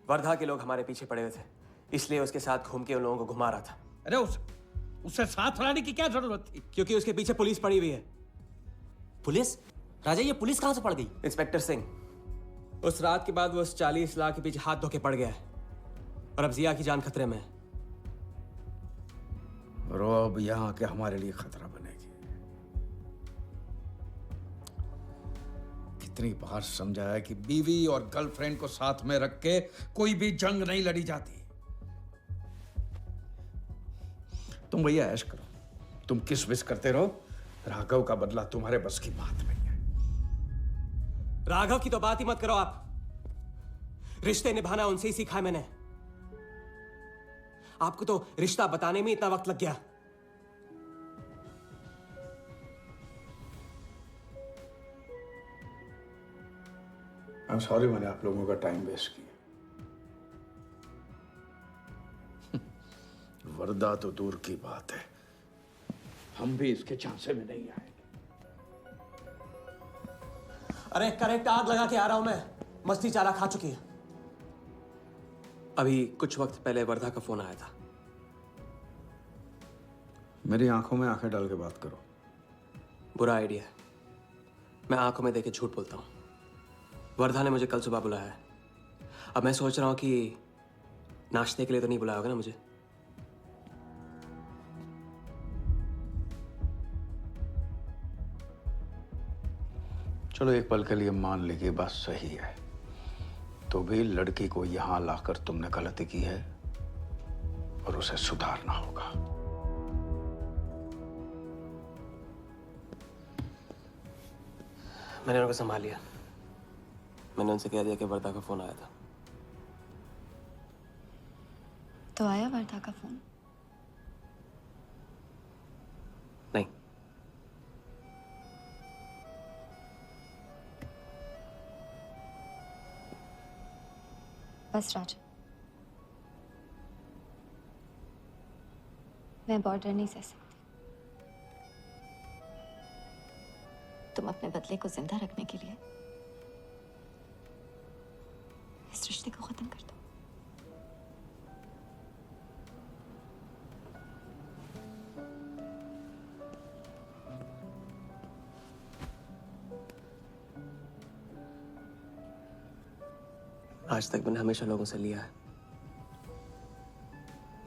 वर्धा के लोग हमारे पीछे पड़े हुए थे, इसलिए उसके साथ घूम के उन लोगों को घुमा रहा था। अरे उससे साथ लाने की क्या जरूरत थी? क्योंकि उसके पीछे पुलिस पड़ी हुई है। पुलिस? राजा, ये पुलिस कहां से पड़ गई? इंस्पेक्टर सिंह, उस रात के बाद वो उस 40 लाख के पीछे हाथ धो के पड़ गया है, और अब जिया की जान खतरे में है। और वो अब यहाँ आके हमारे लिए खतरा बनेगी। कितनी बार समझाया कि बीवी और गर्लफ्रेंड को साथ में रख के कोई भी जंग नहीं लड़ी जाती। तुम भैया ऐश करो, तुम किस विस करते रहो, राघव का बदला तुम्हारे बस की बात नहीं है। राघव की तो बात ही मत करो आप। रिश्ते निभाना उनसे ही सीखा है मैंने। आपको तो रिश्ता बताने में इतना वक्त लग गया। I'm sorry मैंने आप लोगों का टाइम वेस्ट किया। वर्दा तो दूर की बात है, हम भी इसके झांसे में नहीं आएंगे। अरे करेक्ट आग लगा के आ रहा हूं मैं, मस्ती चारा खा चुकी है। अभी कुछ वक्त पहले वर्धा का फोन आया था। मेरी आंखों में आंखें डाल के बात करो। बुरा आइडिया है, मैं आंखों में देके झूठ बोलता हूं। वर्धा ने मुझे कल सुबह बुलाया है। अब मैं सोच रहा हूं कि नाश्ते के लिए तो नहीं बुलाया होगा ना मुझे। चलो एक पल के लिए मान ली कि बात सही है, तो भी लड़की को यहां लाकर तुमने गलती की है और उसे सुधारना होगा। मैंने उनको संभाल लिया। मैंने उनसे कह दिया कि वर्धा का फोन आया था। तो आया वर्धा का फोन? नहीं। बस राजा, मैं बॉर्डर नहीं सह सकती। तुम अपने बदले को जिंदा रखने के लिए इस रिश्ते को खत्म कर दो। आज तक मैंने हमेशा लोगों से लिया है,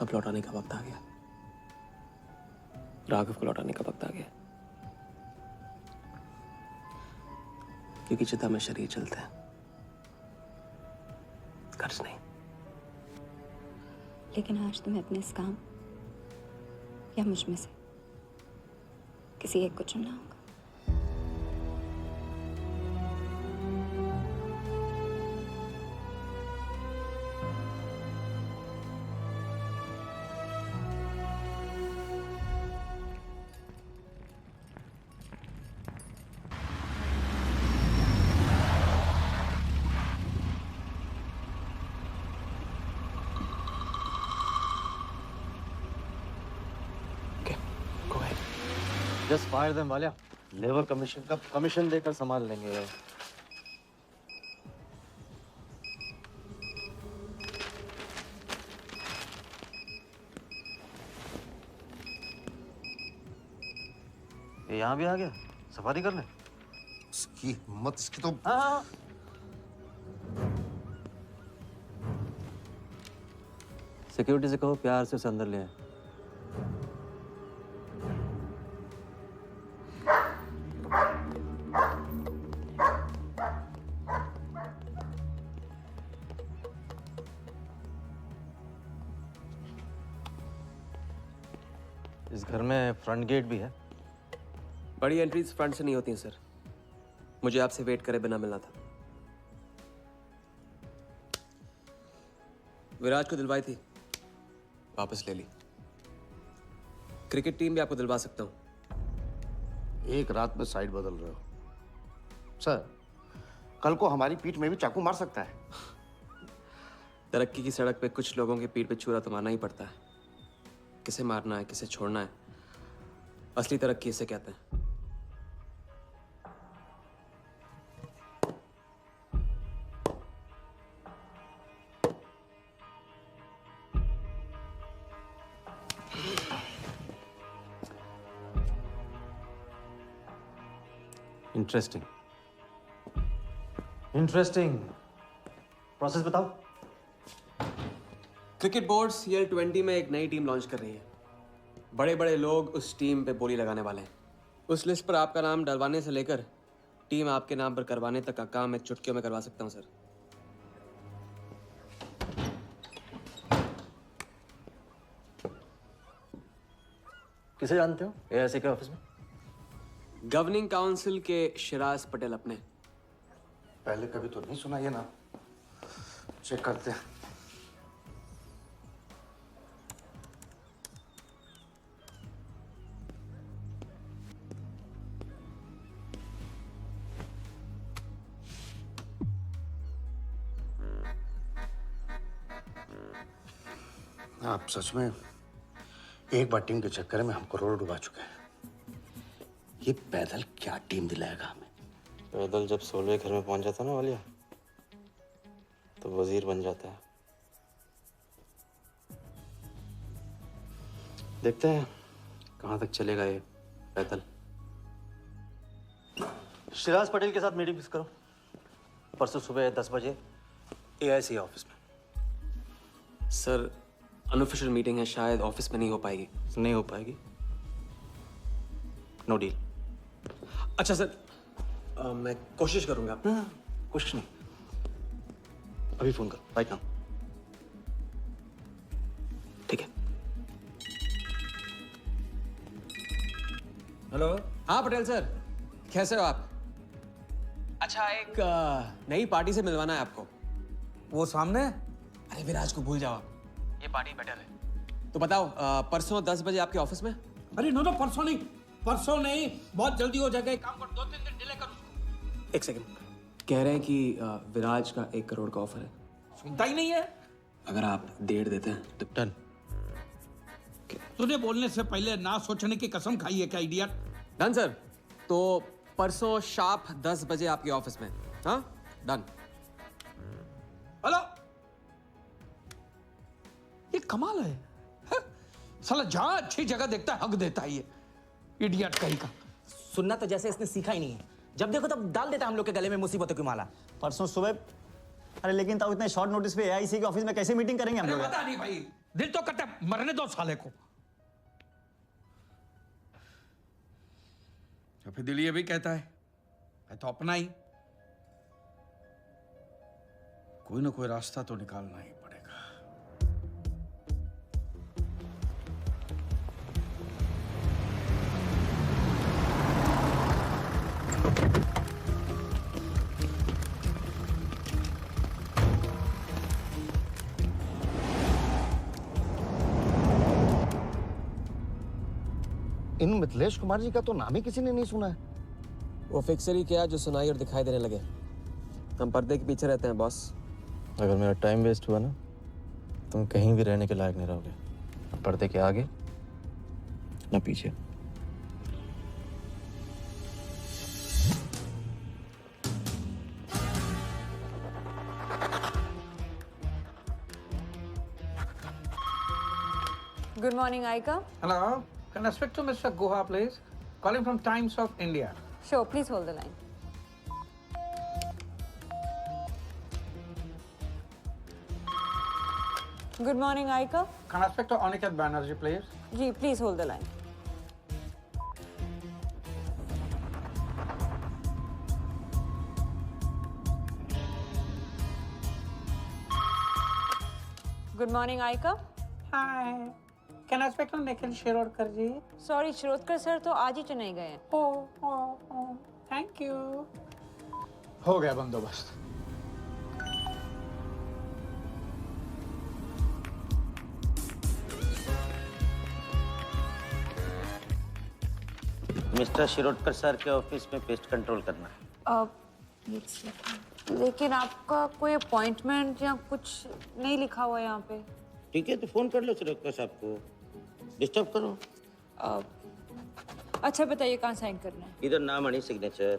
अब लौटाने का वक्त आ गया। राघव को लौटाने का वक्त आ गया, क्योंकि चिता में शरीर चलते हैं, कर्ज नहीं। लेकिन आज तुम्हें अपने इस काम या मुझ में से किसी एक को चुनना होगा। Just fire them Walia. Labour commission का कमीशन देकर संभाल लेंगे। ये यहाँ भी आ गया सफारी करने। इसकी हिम्मत, इसकी तो। हाँ। सिक्योरिटी से कहो प्यार से उसे अंदर ले आए। इस घर में फ्रंट गेट भी है। बड़ी एंट्रीज फ्रंट से नहीं होती हैं सर, मुझे आपसे वेट करे बिना मिलना था। विराज को दिलवाई थी, वापस ले ली। क्रिकेट टीम भी आपको दिलवा सकता हूं। एक रात में साइड बदल रहे हो सर। कल को हमारी पीठ में भी चाकू मार सकता है। तरक्की की सड़क पे कुछ लोगों की पीठ पे छुरा तो मारना ही पड़ता है। किसे मारना है, किसे छोड़ना है, असली तरक्की इसे कहते हैं। Interesting interesting. प्रोसेस बताओ। क्रिकेट बोर्ड CL20 में एक नई टीम लॉन्च कर रही है। बड़े बड़े लोग उस टीम पे बोली लगाने वाले हैं। उस लिस्ट पर आपका नाम डलवाने से लेकर टीम आपके नाम पर करवाने तक का काम मैं चुटकियों में करवा सकता हूं सर। किसे जानते हो AIC के ऑफिस में? गवर्निंग काउंसिल के शिराज पटेल अपने। पहले कभी तो नहीं सुना ये ना। चेक करते हैं। आप सच में एक बार टीम के चक्कर में हम करोड़ डुबा चुके हैं। ये पैदल क्या टीम दिलाएगा हमें? पैदल जब 16वें घर में पहुंच जाता ना वालिया, तो वजीर बन जाता है। देखते हैं कहां तक चलेगा ये पैदल। शिराज पटेल के साथ मीटिंग फिक्स करो परसों सुबह 10 बजे AIC ऑफिस में। सर अनऑफिशियल मीटिंग है, शायद ऑफिस में नहीं हो पाएगी। नहीं हो पाएगी, नो डील। अच्छा सर, मैं कोशिश करूंगा। कोशिश नहीं, अभी फोन करो राइट नाउ। ठीक है। हेलो। हाँ पटेल सर, कैसे हो आप? अच्छा, एक नई पार्टी से मिलवाना है आपको। वो सामने? अरे विराज को भूल जाओ, ये पार्टी बेटर है। तो बताओ परसों 10 बजे आपके ऑफिस में? अरे नो परसों नहीं, बहुत जल्दी हो जाएगा। एक काम कर, 2-3 दिन डिले कर उसको। एक सेकंड, कह रहे हैं कि विराज का 1 करोड़ का ऑफर है। सुनता ही नहीं है। अगर आप 1.5 देते हैं तो डन। तूने बोलने से पहले ना सोचने की कसम खाई है क्या इडियट? डन सर, तो परसों शार्प 10 बजे आपके ऑफिस में। हाँ डन। हेलो, ये कमाल है। साला जहां अच्छी जगह देखता है हक देता है ये इडियट कहीं का। सुनना तो जैसे इसने सीखा ही नहीं है। जब देखो तब डाल देता है हम लोग के गले में मुसीबतों की माला। परसों सुबह अरे लेकिन ताऊ इतने शॉर्ट नोटिस पे एआईसी के ऑफिस में कैसे मीटिंग करेंगे हम लोग? पता नहीं भाई, दिल तो करता है मरने दो साले को। तो फिर दिल ये भी कहता है मैं तो अपना ही, कोई ना कोई रास्ता तो निकालना ही पड़ेगा। इन मिथिलेश कुमार जी का तो नाम ही किसी ने नहीं सुना है। वो फिक्सर ही क्या जो सुनाई और दिखाई देने लगे। हम पर्दे के पीछे रहते हैं बॉस। अगर मेरा टाइम वेस्ट हुआ ना, तुम कहीं भी रहने के लायक नहीं रहोगे, ना पर्दे के आगे ना पीछे। Good morning, Aika. Hello, can I speak to Mr. Guha, please? Calling from Times of India. Sure, please hold the line. Good morning, Aika. Can I speak to Aniket Banerjee, please? Ji, please hold the line. Good morning, Aika. Hi. Can I speak to Nikhil Shirodkar ji? Sorry, Shirodkar sir तो आज ही चेन्नई गए हैं. Oh, thank you. हो गया बंदोबस्त। Mister Shirodkar sir के office में pest control करना है। लेकिन आपका कोई अपॉइंटमेंट या कुछ नहीं लिखा हुआ है यहाँ पे। ठीक है तो फोन कर लो शिरोडकर साहब को, डिस्टर्ब करो। अच्छा बताइए कहाँ साइन करना है? इधर नाम आणि सिग्नेचर।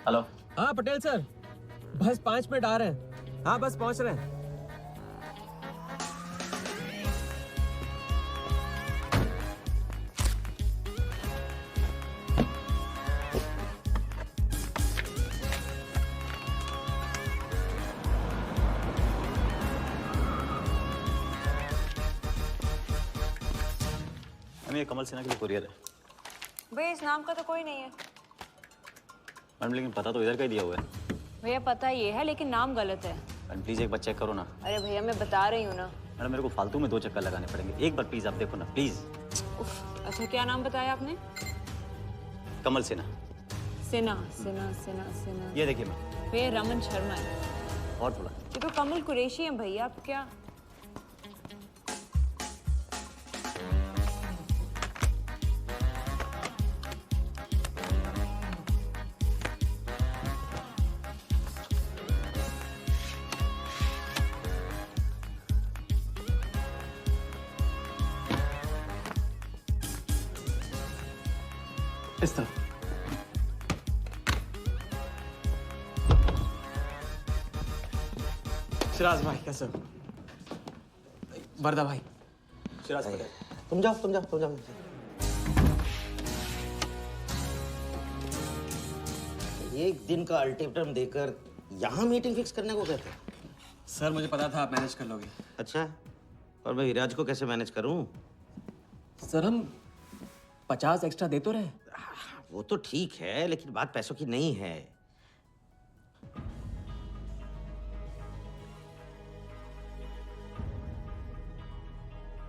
हेलो। हाँ पटेल सर, बस 5 मिनट आ रहे हैं। हाँ बस पहुंच रहे हैं। ये कमल सिन्हा के लिए कुरियर है। भैया इस नाम का तो कोई नहीं है। मैडम लेकिन पता तो इधर का ही दिया हुआ है। भैया पता ये है लेकिन नाम गलत है। मैडम प्लीज एक बार चेक करो ना। अरे भैया मैं बता रही हूँ ना। मैडम मेरे को फालतू में 2 चक्कर लगाने पड़ेंगे, एक बार प्लीज आप देखो ना प्लीज। अच्छा क्या नाम बताया आपने? कमल सिन्हा। सिन्हा सिन्हा सिन्हा सिन्हा। ये देखिए मैम। भैया रमन शर्मा है। और थोड़ा। ये तो कमल कुरैशी है भैया, आप क्या? इस तरफ। सिराज भाई कैसे हो? वर्दा भाई। सिराज पटेल। तुम जाओ। एक दिन का अल्टीमेटम देकर यहाँ मीटिंग फिक्स करने को कहते हैं। सर मुझे पता था आप मैनेज कर लोगे। अच्छा, और मैं हिराज को कैसे मैनेज करूं? सर हम 50 एक्स्ट्रा दे तो रहे। वो तो ठीक है लेकिन बात पैसों की नहीं है।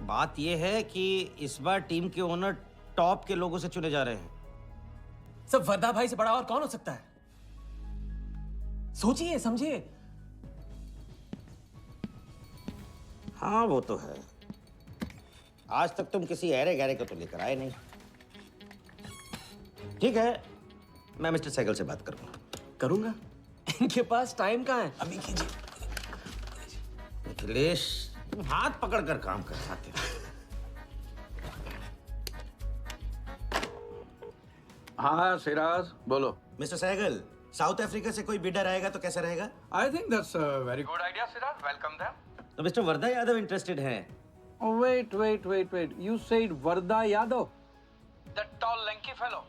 बात यह है कि इस बार टीम के ओनर टॉप के लोगों से चुने जा रहे हैं। सब वर्दा भाई से बड़ा और कौन हो सकता है? सोचिए समझिए। हाँ वो तो है। आज तक तुम किसी ऐरे गहरे को तो लेकर आए नहीं। ठीक है, मैं मिस्टर सहगल से बात करूंगा। इनके पास टाइम कहाँ है? अभी कीजिए। मिथिलेश, तुम हाथ पकड़कर काम कर सकते हो। हाँ सिराज बोलो। मिस्टर सहगल, साउथ अफ्रीका से कोई बिडर आएगा तो कैसा रहेगा? I think that's a very good idea Siddharth, welcome them. तो मिस्टर वर्धा यादव इंटरेस्टेड हैं? Wait. You said Varda Yadav? That tall, lanky fellow?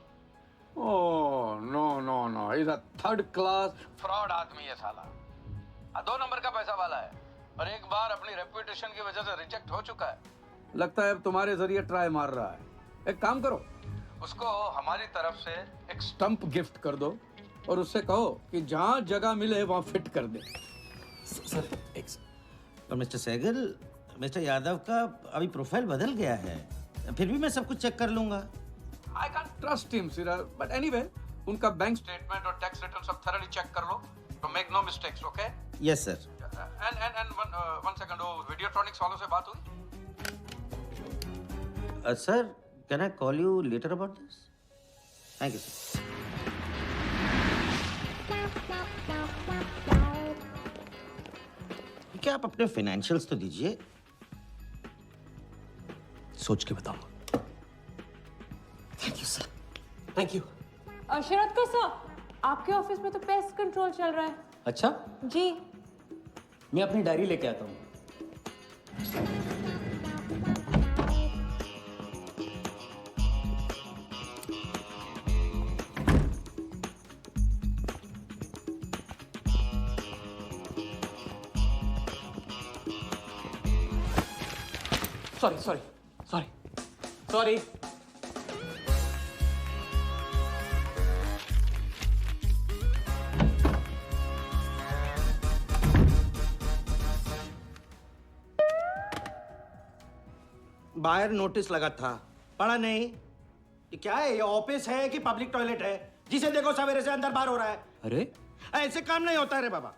Oh, no. He's a third class fraud आदमी है साला। 2 नंबर का पैसा वाला है और एक बार अपनी रेपुटेशन की वजह से रिजेक्ट हो चुका है। लगता है अब तुम्हारे जरिए ट्राई मार रहा है। एक काम करो, उसको हमारी तरफ से एक स्टंप गिफ्ट कर दो और उससे कहो कि जहाँ जगह मिले वहाँ फिट कर दे। सर और मिस्टर सहगल, मिस्टर यादव का अभी प्रोफाइल बदल गया है, फिर भी मैं सब कुछ चेक कर लूंगा। I can't trust him, Siral. But anyway, उनका बैंक स्टेटमेंट और टैक्स रिटर्न सब thoroughly चेक कर लो, तो make no mistakes, okay? Yes, sir. And one second, वो Videotronics वालों से बात हुई? Sir, can I call you later about this? Thank you, sir. क्या आप अपने फाइनेंशियल्स तो दीजिए। सोच के बताऊंगा। Thank you sir, thank you. Sharad sir, आपके ऑफिस में तो पेस्ट कंट्रोल चल रहा है। अच्छा, जी। मैं अपनी डायरी लेके आता हूँ। Sorry. बाहर नोटिस लगा था, पढ़ा नहीं? ये क्या है? ये ऑफिस है कि पब्लिक टॉयलेट है? जिसे देखो सवेरे से अंदर बाहर हो रहा है। अरे ऐसे काम नहीं होता रे बाबा,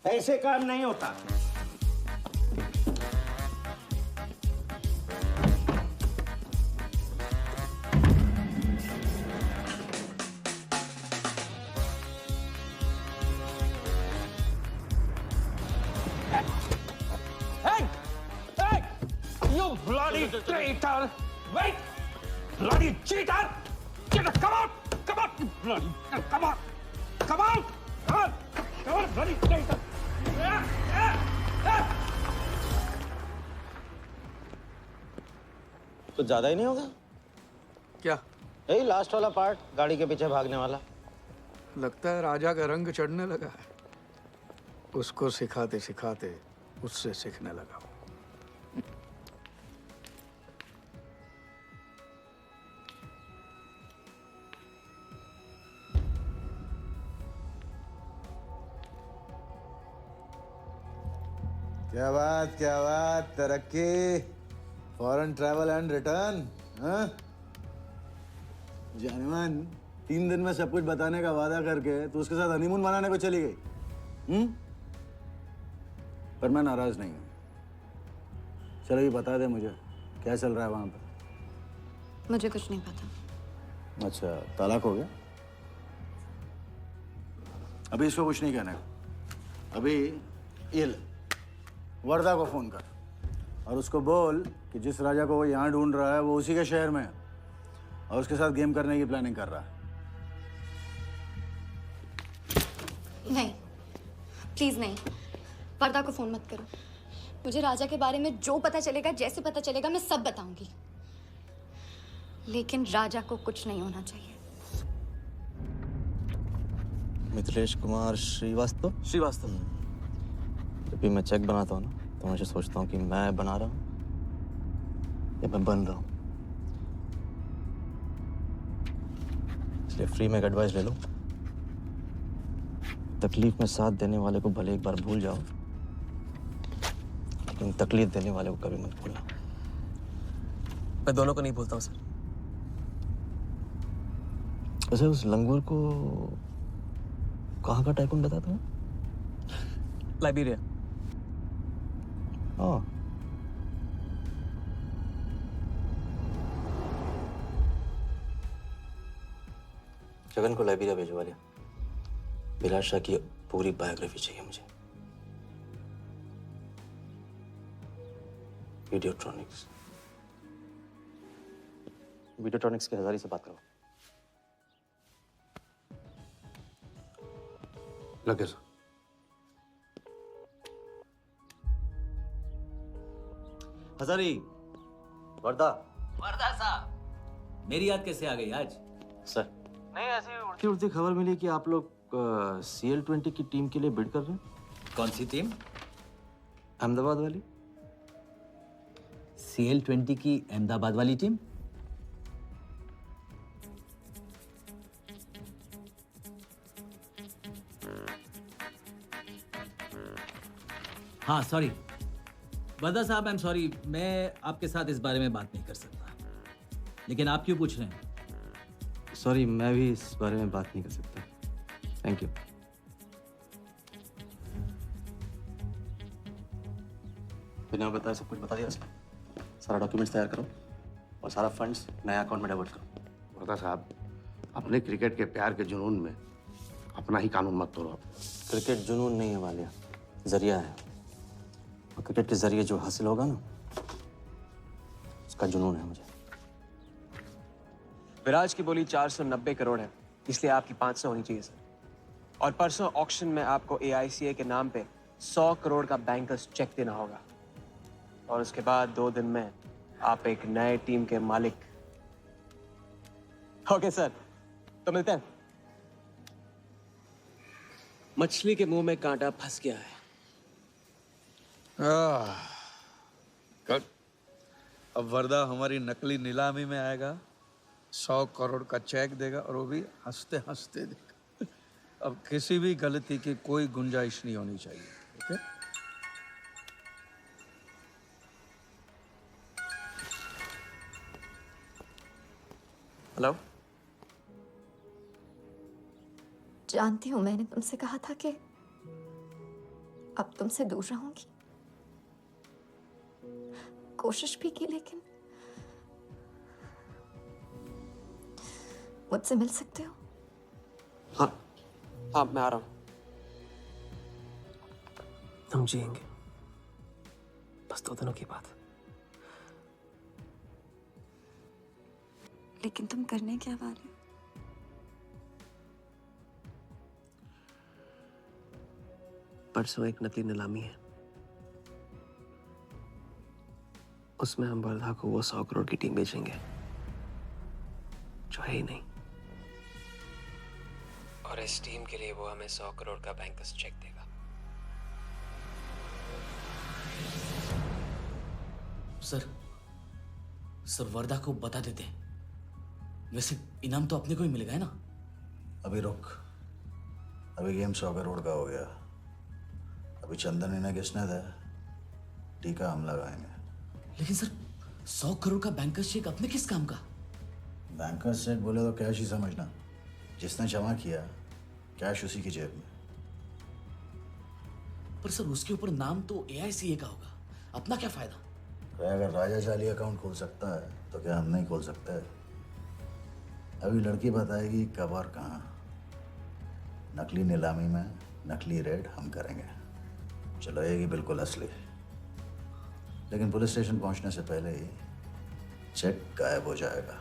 ऐसे काम नहीं होता। Bloody traitor! Wait! Bloody cheater! Come out! Bloody, come out! Come out! Bloody traitor! कुछ ज्यादा ही नहीं होगा क्या? यही लास्ट वाला पार्ट, गाड़ी के पीछे भागने वाला। लगता है राजा का रंग चढ़ने लगा है। उसको सिखाते सिखाते उससे सीखने लगा। क्या बात, तरक्की, फॉरेन ट्रैवल एंड रिटर्न। जानमान 3 दिन में सब कुछ बताने का वादा करके तू उसके साथ हनीमून मनाने को चली गई। पर मैं नाराज नहीं हूँ। चलो ये बता दे मुझे, क्या चल रहा है वहां पर? मुझे कुछ नहीं पता। अच्छा, तलाक हो गया? अभी इसको कुछ नहीं कहना है। अभी ये ले, वर्धा को फोन कर और उसको बोल कि जिस राजा को वो यहाँ ढूंढ रहा है वो उसी के शहर में है और उसके साथ गेम करने की प्लानिंग कर रहा है। नहीं, प्लीज नहीं, वर्धा को फोन मत करो। मुझे राजा के बारे में जो पता चलेगा, जैसे पता चलेगा, मैं सब बताऊंगी, लेकिन राजा को कुछ नहीं होना चाहिए। मिथिलेश कुमार श्रीवास्तव। जब भी मैं चेक बनाता हूँ ना, तो मुझे सोचता हूँ कि मैं बना रहा हूँ या मैं बन रहा हूँ। इसलिए फ्री में एक एडवाइस ले लो, तकलीफ में साथ देने वाले को भले एक बार भूल जाओ, लेकिन तकलीफ देने वाले को कभी मत भूलना। मैं दोनों को नहीं भूलता हूँ सर। वैसे उस लंगूर को कहाँ का टाइकून बताया तुम्हें? लाइबेरिया। हाँ, जगन को लाइबेरिया भिजवा लिया। बिलाशा की पूरी बायोग्राफी चाहिए मुझे। वीडियोट्रॉनिक्स के हजारी से बात करो। लगे सर। हजारी, वर्दा साहब, मेरी याद कैसे आ गई आज? सर नहीं, ऐसी उड़ती उड़ती खबर मिली कि आप लोग CL20 की टीम के लिए बिड कर रहे हैं। कौन सी टीम? अहमदाबाद वाली। CL20 की अहमदाबाद वाली टीम? हाँ सॉरी वर्दा साहब, आई एम सॉरी, मैं आपके साथ इस बारे में बात नहीं कर सकता। लेकिन आप क्यों पूछ रहे हैं? सॉरी, मैं भी इस बारे में बात नहीं कर सकता। Thank you. बिना बताए सब कुछ बता दिया सर। सारा डॉक्यूमेंट्स तैयार करो और सारा फंड्स नया अकाउंट में डाइवर्ट करो। वर्दा साहब, अपने क्रिकेट के प्यार के जुनून में अपना ही कानून मत तोड़ो आप। क्रिकेट जुनून नहीं है वालिया, जरिया है। और क्रिकेट के जरिए जो हासिल होगा ना, उसका जुनून है मुझे। विराज की बोली 490 करोड़ है, इसलिए आपकी 500 होनी चाहिए सर। और परसों ऑक्शन में आपको AICA के नाम पे 100 करोड़ का बैंकर्स चेक देना होगा। और उसके बाद 2 दिन में आप एक नए टीम के मालिक। ओके सर, तो मिलते हैं। मछली के मुंह में कांटा फंस गया है। कल अब वर्दा हमारी नकली नीलामी में आएगा, 100 करोड़ का चेक देगा और वो भी हंसते हंसते देगा। अब किसी भी गलती की कोई गुंजाइश नहीं होनी चाहिए। ओके? हेलो, जानती हूँ मैंने तुमसे कहा था कि अब तुमसे दूर रहूंगी। कोशिश भी की, लेकिन मुझसे मिल सकते हो? हाँ हाँ, मैं आ रहा हूँ। हम जिएंगे, बस 2 दिनों की बात है। लेकिन तुम करने क्या वाले हो? परसों एक नकली नीलामी है, उसमें हम वर्धा को वो 100 करोड़ की टीम बेचेंगे जो है ही नहीं। और इस टीम के लिए वो हमें 100 करोड़ का बैंकर्स चेक देगा। सर वर्दा को बता देते हैं। वैसे इनाम तो अपने को ही मिलेगा है ना? अभी रुक, अभी गेम 100 करोड़ का हो गया। अभी चंदन इन्हें किसने दिया? टीका हम लगाएंगे। लेकिन सर 100 करोड़ का बैंकर्स चेक अपने किस काम का? बैंकर्स चेक बोले तो कैश ही समझना। जिसने जमा किया कैश उसी की जेब में। पर सर उसके ऊपर नाम तो AICA का होगा, अपना क्या फायदा? अगर राजा जाली अकाउंट खोल सकता है तो क्या हम नहीं खोल सकते? अभी लड़की बताएगी कब और कहाँ। नकली नीलामी में नकली रेड हम करेंगे, चलाएगी बिल्कुल असली। लेकिन पुलिस स्टेशन पहुंचने से पहले ही चेक गायब हो जाएगा।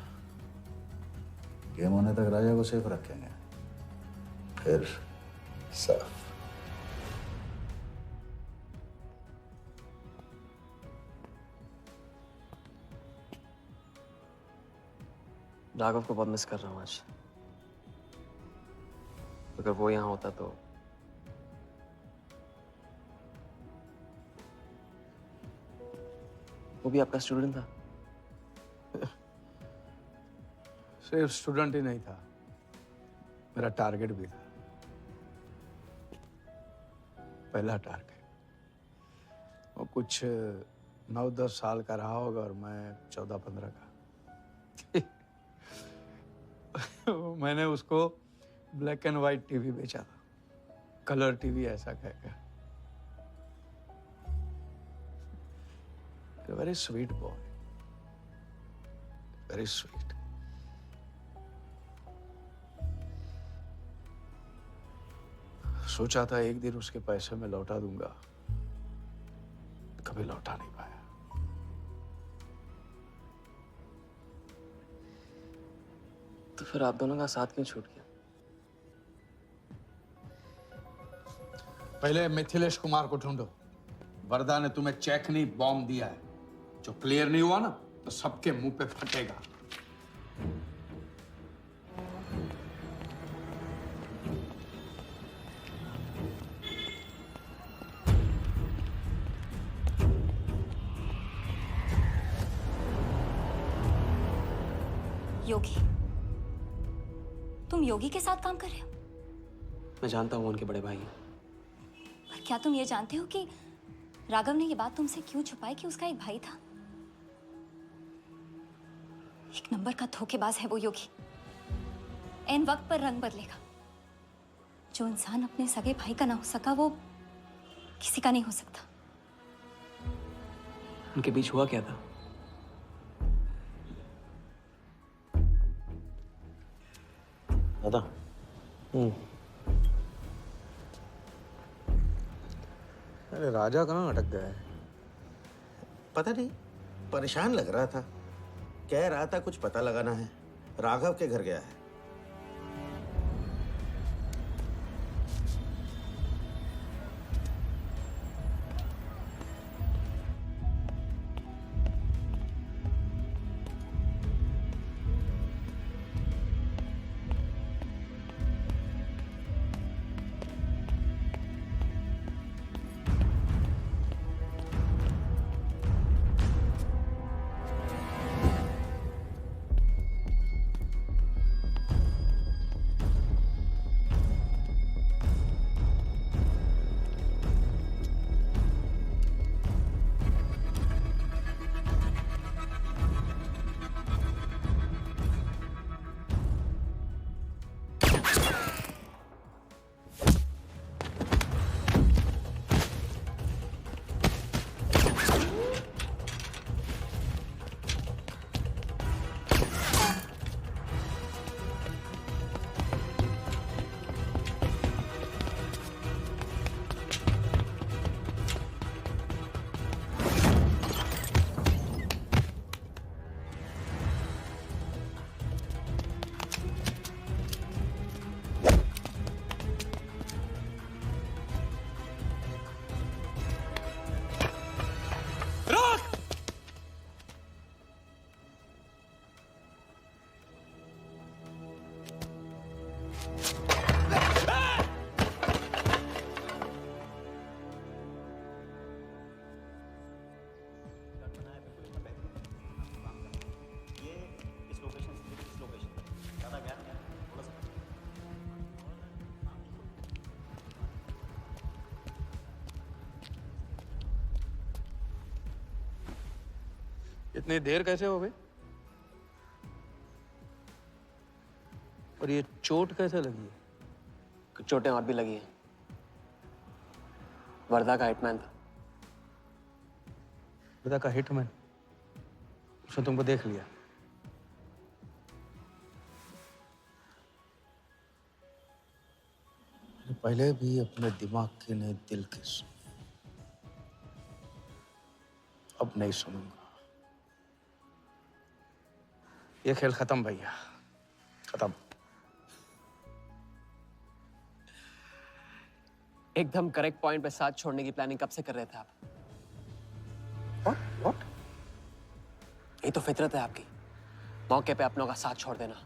गेम होने तक राजा को सेफ रखेंगे, फिर साफ। राघव को बहुत मिस कर रहा हूँ आज। अगर वो यहाँ होता तो वो भी आपका स्टूडेंट था। सिर्फ स्टूडेंट ही नहीं था, मेरा टारगेट भी था। पहला टारगेट। वो कुछ 9-10 साल का रहा होगा और मैं 14-15 का। मैंने उसको ब्लैक एंड व्हाइट टीवी बेचा था, कलर टीवी ऐसा कहकर। Very sweet boy, very sweet. सोचा था एक दिन उसके पैसे मैं लौटा दूंगा, कभी लौटा नहीं पाया। तो फिर आप दोनों का साथ क्यों छूट गया? पहले मिथिलेश कुमार को ढूंढो। वर्दा ने तुम्हें चेक नहीं बॉम्ब दिया है। जो क्लियर नहीं हुआ ना तो सबके मुंह पे फटेगा। योगी, तुम योगी के साथ काम कर रहे हो? मैं जानता हूँ उनके बड़े भाई हैं। पर क्या तुम ये जानते हो कि राघव ने ये बात तुमसे क्यों छुपाई कि उसका एक भाई था? एक नंबर का धोखेबाज है वो योगी। एन वक्त पर रंग बदलेगा। जो इंसान अपने सगे भाई का ना हो सका वो किसी का नहीं हो सकता। उनके बीच हुआ क्या था? दादा। अरे राजा कहाँ अटक गया है? पता नहीं, परेशान लग रहा था। कह रहा था कुछ पता लगाना है। राघव के घर गया है। इतनी देर कैसे हो गई? और ये चोट कैसे लगी है? कुछ चोटें और भी लगी हैं। वर्दा का हिटमैन था। वर्दा का हिटमैन? उसने तुमको देख लिया? पहले भी अपने दिमाग की नहीं दिल की सुन। अब नहीं सुनूंगा। ये खेल खत्म भैया, खत्म। एकदम करेक्ट पॉइंट पे साथ छोड़ने की प्लानिंग कब से कर रहे थे आप? What? ये तो फितरत है आपकी, मौके पे अपनों का साथ छोड़ देना।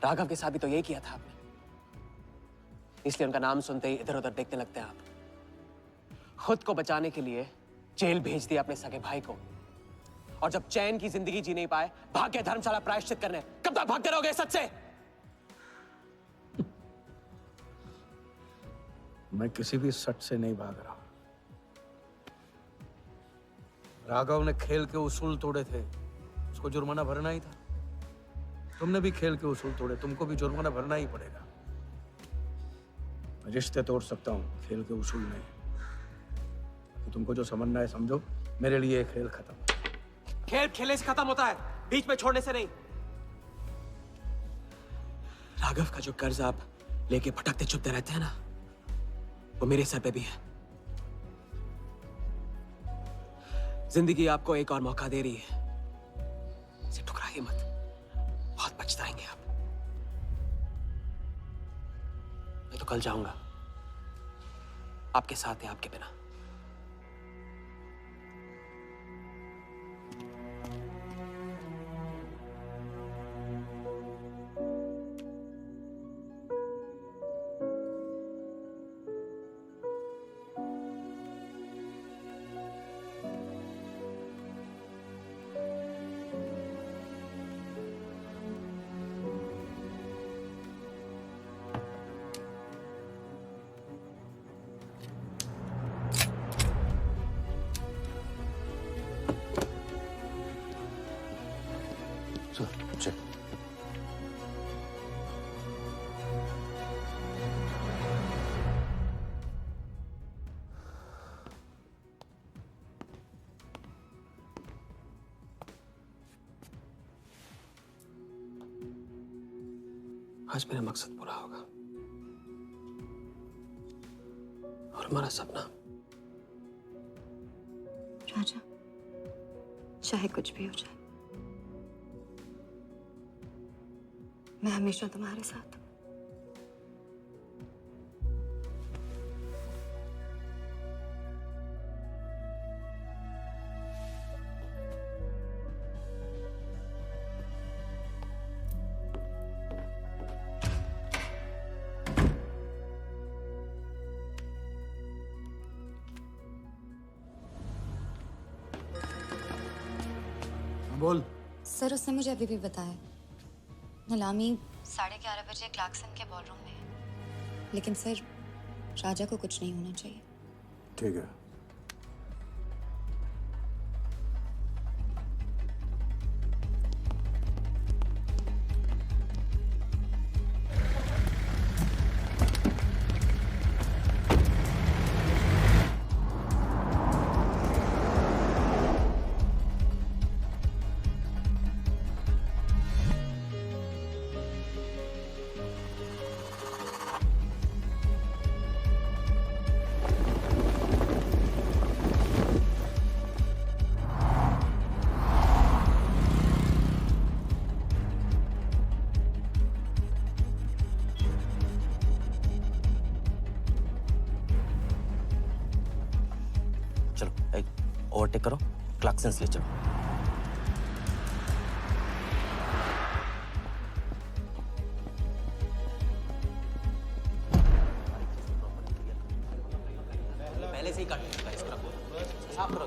राघव के साथ भी तो यही किया था आपने, इसलिए उनका नाम सुनते ही इधर उधर देखने लगते हैं आप। खुद को बचाने के लिए जेल भेज दिया अपने सगे भाई को, और जब चैन की जिंदगी जी नहीं पाए भाग के धर्मशाला प्रायश्चित करने। कब तक भागते रहोगे सच से? मैं किसी भी सच से नहीं भाग रहा। राघव ने खेल के उसूल तोड़े थे, उसको जुर्माना भरना ही था। तुमने भी खेल के उसूल तोड़े, तुमको भी जुर्माना भरना ही पड़ेगा। मैं रिश्ते तोड़ सकता हूँ, खेल के उसूल नहीं। तो तुमको जो समझना है समझो, मेरे लिए खेल खत्म। खेल खेलने से खत्म होता है, बीच में छोड़ने से नहीं। राघव का जो कर्ज आप लेके भटकते चुपते रहते हैं ना, वो मेरे सर पे भी है। जिंदगी आपको एक और मौका दे रही है, इसे ठुकराइए मत, बहुत पछताएंगे आप। मैं तो कल जाऊंगा, आपके साथ हैं आपके बिना। चल आज मेरा मकसद पूरा होगा और हमारा सपना। राजा, चाहे कुछ भी हो जाए, मैं हमेशा तुम्हारे साथ हूं। बोल। सर, उसने मुझे अभी भी बताया नीलामी 11:30 बजे क्लार्कसन के बॉलरूम में है। लेकिन सर, राजा को कुछ नहीं होना चाहिए। ठीक है। चलो एक ओवरटेक करो, क्लार्कसन ले चलो। पहले से ही काट चुका है इसका साफ करो।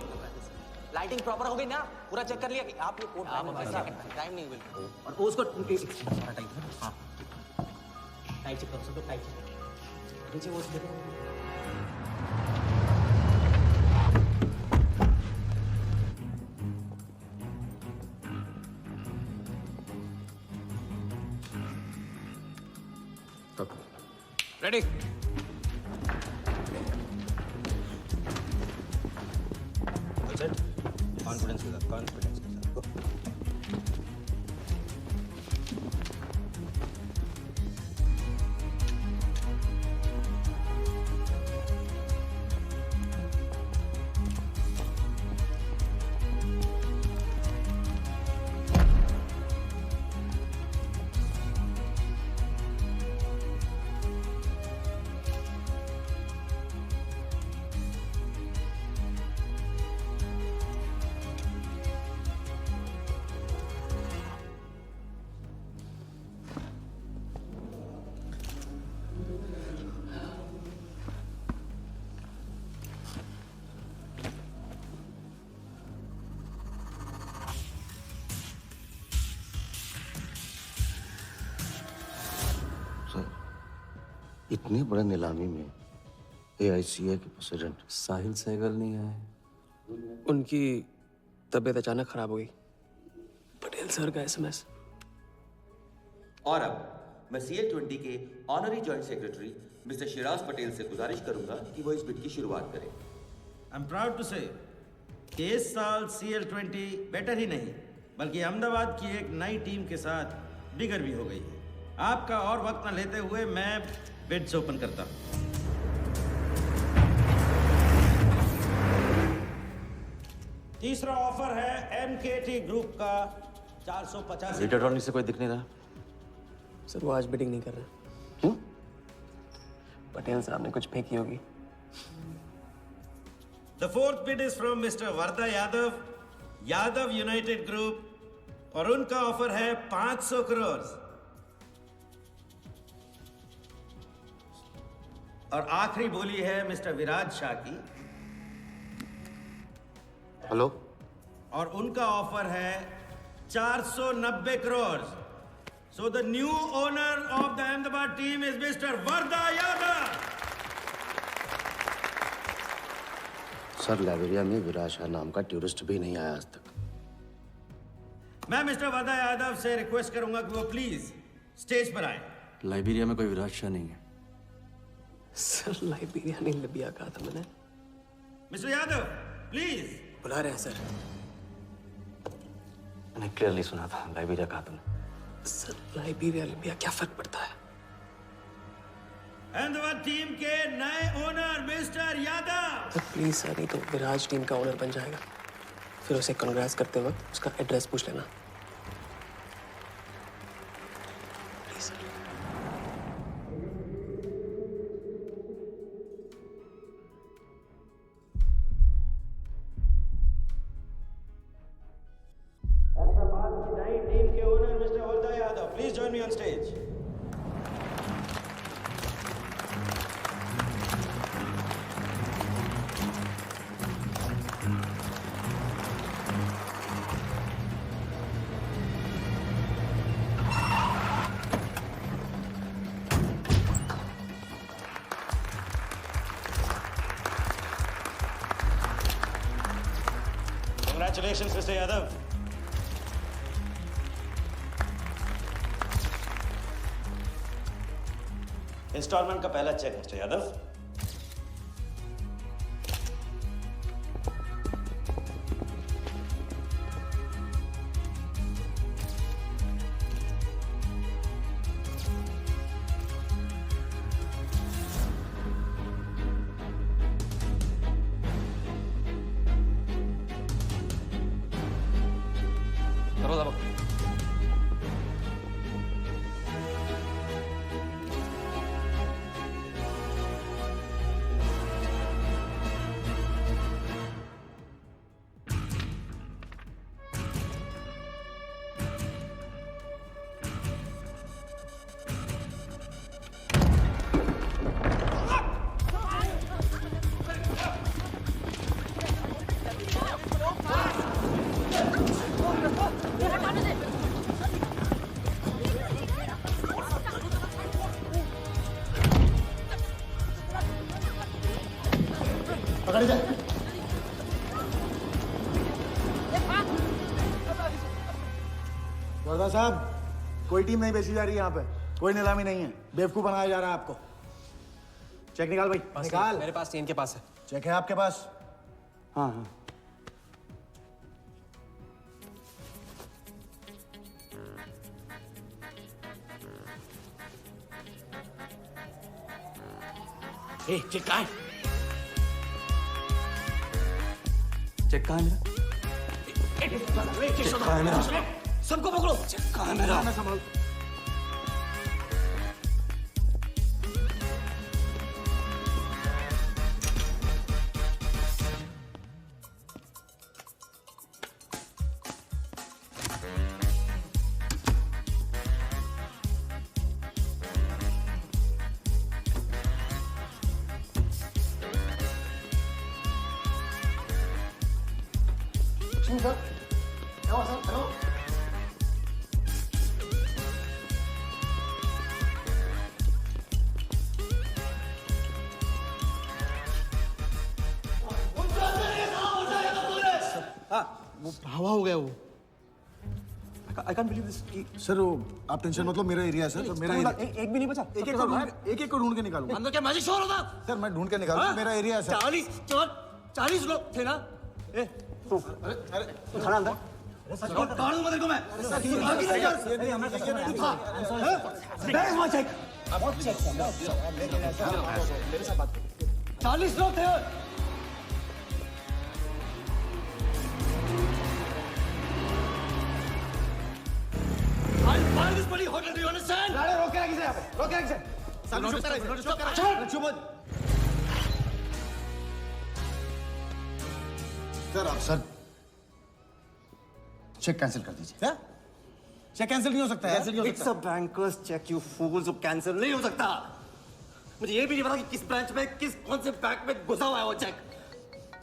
लाइटिंग प्रॉपर हो गई ना? पूरा चेक कर लिया कि आप ये कोड टाइम नहीं बिल्कुल। और उसको टाइट। हाँ टाइट चेक करो, सब टाइट चेक नीचे वो देखो। रेडी? कॉन्फिडेंस के साथ, कॉन्फिडेंस के साथ। Go. इतनी बड़े नीलामी में AICA के प्रेसिडेंट साहिल सहगल नहीं आए। उनकी तबीयत अचानक खराब हो गई। पटेल सर का SMS। और अब मैं CL20 के honorary joint secretary mister Shiraz Patel से गुजारिश करूंगा कि वो इस बिट की शुरुआत करें। आई एम प्राउड टू से कि इस साल CL20 बेटर ही नहीं बल्कि अहमदाबाद की एक नई टीम के साथ बिगर भी हो गई है। आपका और वक्त न लेते हुए मैं बिड्स ओपन करता हूं। तीसरा ऑफर है MKT ग्रुप का 450। लीड अटॉर्नी से कोई दिख नहीं रहा। सर वो आज बिडिंग नहीं कर रहे। क्यों? पटेल साहब ने कुछ फेंकी होगी। The fourth bid is from Mr. Varda Yadav, Yadav United Group, और उनका ऑफर है 500 करोड़। और आखिरी बोली है मिस्टर विराज शाह की। हेलो। और उनका ऑफर है 490 crore. So the new owner of the Ahmedabad team is Mr. Varda Yadav. Sir Liberia में विराज शाह नाम का टूरिस्ट भी नहीं आया आज तक। मैं मिस्टर वर्दा यादव से रिक्वेस्ट करूंगा कि वो प्लीज स्टेज पर आए। लाइब्रेरिया में कोई विराज शाह नहीं है। सर लाइब्रेरिया नहीं लिबिया कहा था मैंने। Mister Yadav please. बुला रहे हैं सर। मैंने क्लियरली सुना था लाइब्रेरिया कहा तुमने। सर लाइब्रेरिया लिबिया क्या फर्क पड़ता है? अहमदाबाद टीम के नए owner mister Yadav. Sir please sir, नहीं तो विराज टीम का ओनर बन जाएगा। फिर उसे कांग्रेस करते वक्त उसका एड्रेस पूछ लेना। Please sir. अहमदाबाद की नई टीम के owner mister Varda Yadav, please join me on stage. Congratulations, Mr. Yadav. Instalment का पहला चेक मिस्टर यादव। वर्दा साहब, कोई टीम नहीं बेची जा रही है यहाँ पे। कोई नीलामी नहीं है। बेवकूफ बनाया जा रहा है आपको। चेक निकाल भाई, निकाल। मेरे पास नहीं, इनके पास है। चेक है आपके पास? हाँ हाँ। चेक कहाँ है? चेक कहाँ है मेरा? चेक कहाँ है मेरा? सबको पकड़ो। चेक कहाँ है मेरा? मैं संभाल। हवा हो गया वो। I can't believe this. Sir वो आप टेंशन मत लो, मेरा एरिया है सर। मेरा एरिया। एक भी नहीं बचा। एक एक को ढूंढ के निकालूंगा। अंदर क्या मैजिक शो हो रहा था? सर मैं ढूंढ के निकालूंगा। मेरा एरिया है सर। 40 लोग थे ना? अरे खड़ा अंदर। काट दूंगा तेरे को मैं। चेक। 40 लोग थे। I'll buy this bloody hotel, do you understand? रोके रखिए यहाँ पे। रोके रखिए। चुप सर आप सर चेक कैंसिल कर दीजिए। क्या? चेक कैंसिल नहीं हो सकता है? कैंसिल नहीं हो It's a banker's check, you fools, वो कैंसिल नहीं हो सकता। मुझे ये भी नहीं पता कि किस ब्रांच में, कौन से बैंक में घुसा हुआ है वो चेक।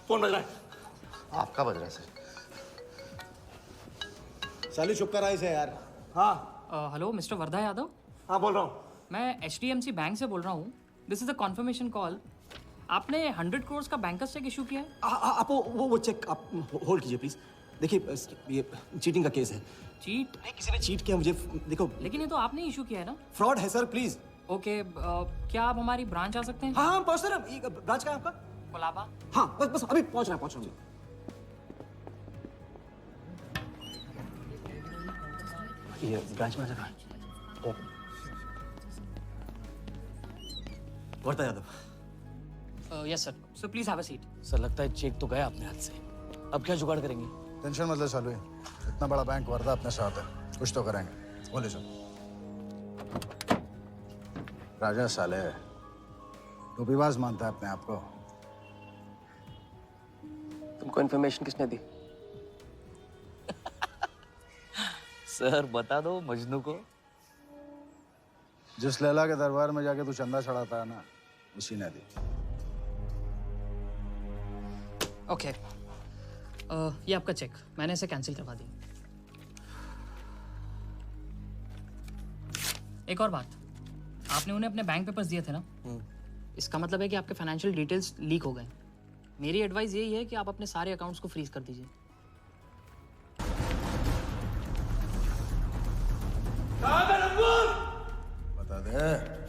फोन बज रहा है। आपका बज रहा है सर। साली चुप कर आई से यार। हाँ। Hello mister Wardha Yadav. हाँ बोल रहा हूँ। मैं HDMC बैंक से बोल रहा हूँ। This is a confirmation call. आपने 100 करोड़ का बैंकर्स चेक इशू किया है? आप वो चेक आप होल्ड कीजिए प्लीज। देखिए ये चीटिंग का केस है। चीट? नहीं, किसी ने चीट किया मुझे, देखो। लेकिन ये तो आपने इशू किया है ना? फ्रॉड है सर, प्लीज। ओके, क्या आप हमारी ब्रांच आ सकते हैं? हाँ पहुँच रहे। ब्रांच का है आपका? कोलाबा। हाँ बस अभी पहुँच रहा हूँ। ये ब्रांच में आ जाना। Wardha Yadav. Yes sir, so please have a seat. Sir लगता है चेक तो गया अपने हाथ से, अब क्या जुगाड़ करेंगे? टेंशन मत ले सालू, इतना बड़ा बैंक वर्धा अपने साथ है, कुछ तो करेंगे। बोले सर। राजा साले टोपीबाज मानता है अपने आप को। तुमको इन्फॉर्मेशन किसने दी? सर बता दो मजनू को। जिस लैला के दरबार में जाके तू चंदा चढ़ाता है ना, उसी ने दी। ओके, ये आपका चेक, मैंने इसे कैंसिल करवा दी। एक और बात, आपने उन्हें अपने बैंक पेपर्स दिए थे ना? इसका मतलब है कि आपके फाइनेंशियल डिटेल्स लीक हो गए। मेरी एडवाइस यही है कि आप अपने सारे अकाउंट्स को फ्रीज कर दीजिए। बता दे।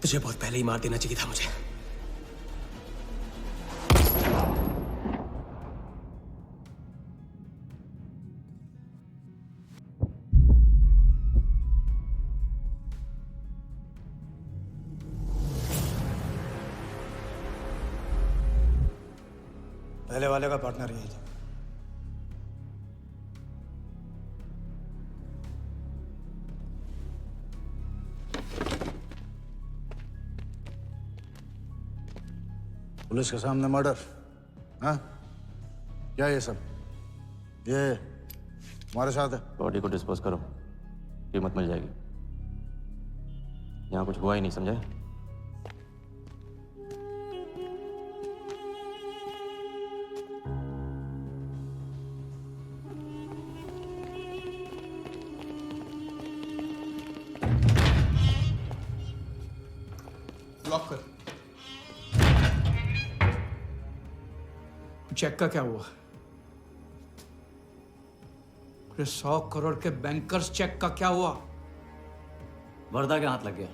तुझे बहुत पहले ही मार देना चाहिए था मुझे। पहले वाले का पार्टनर यही था। पुलिस के सामने मर्डर, हाँ? क्या ये सब? ये तुम्हारे साथ है? बॉडी को डिस्पोज करो, कीमत मिल जाएगी। यहाँ कुछ हुआ ही नहीं, समझे? लॉक कर। चेक का क्या हुआ? 100 करोड़ के बैंकर्स चेक का क्या हुआ? वर्धा के हाथ लग गया।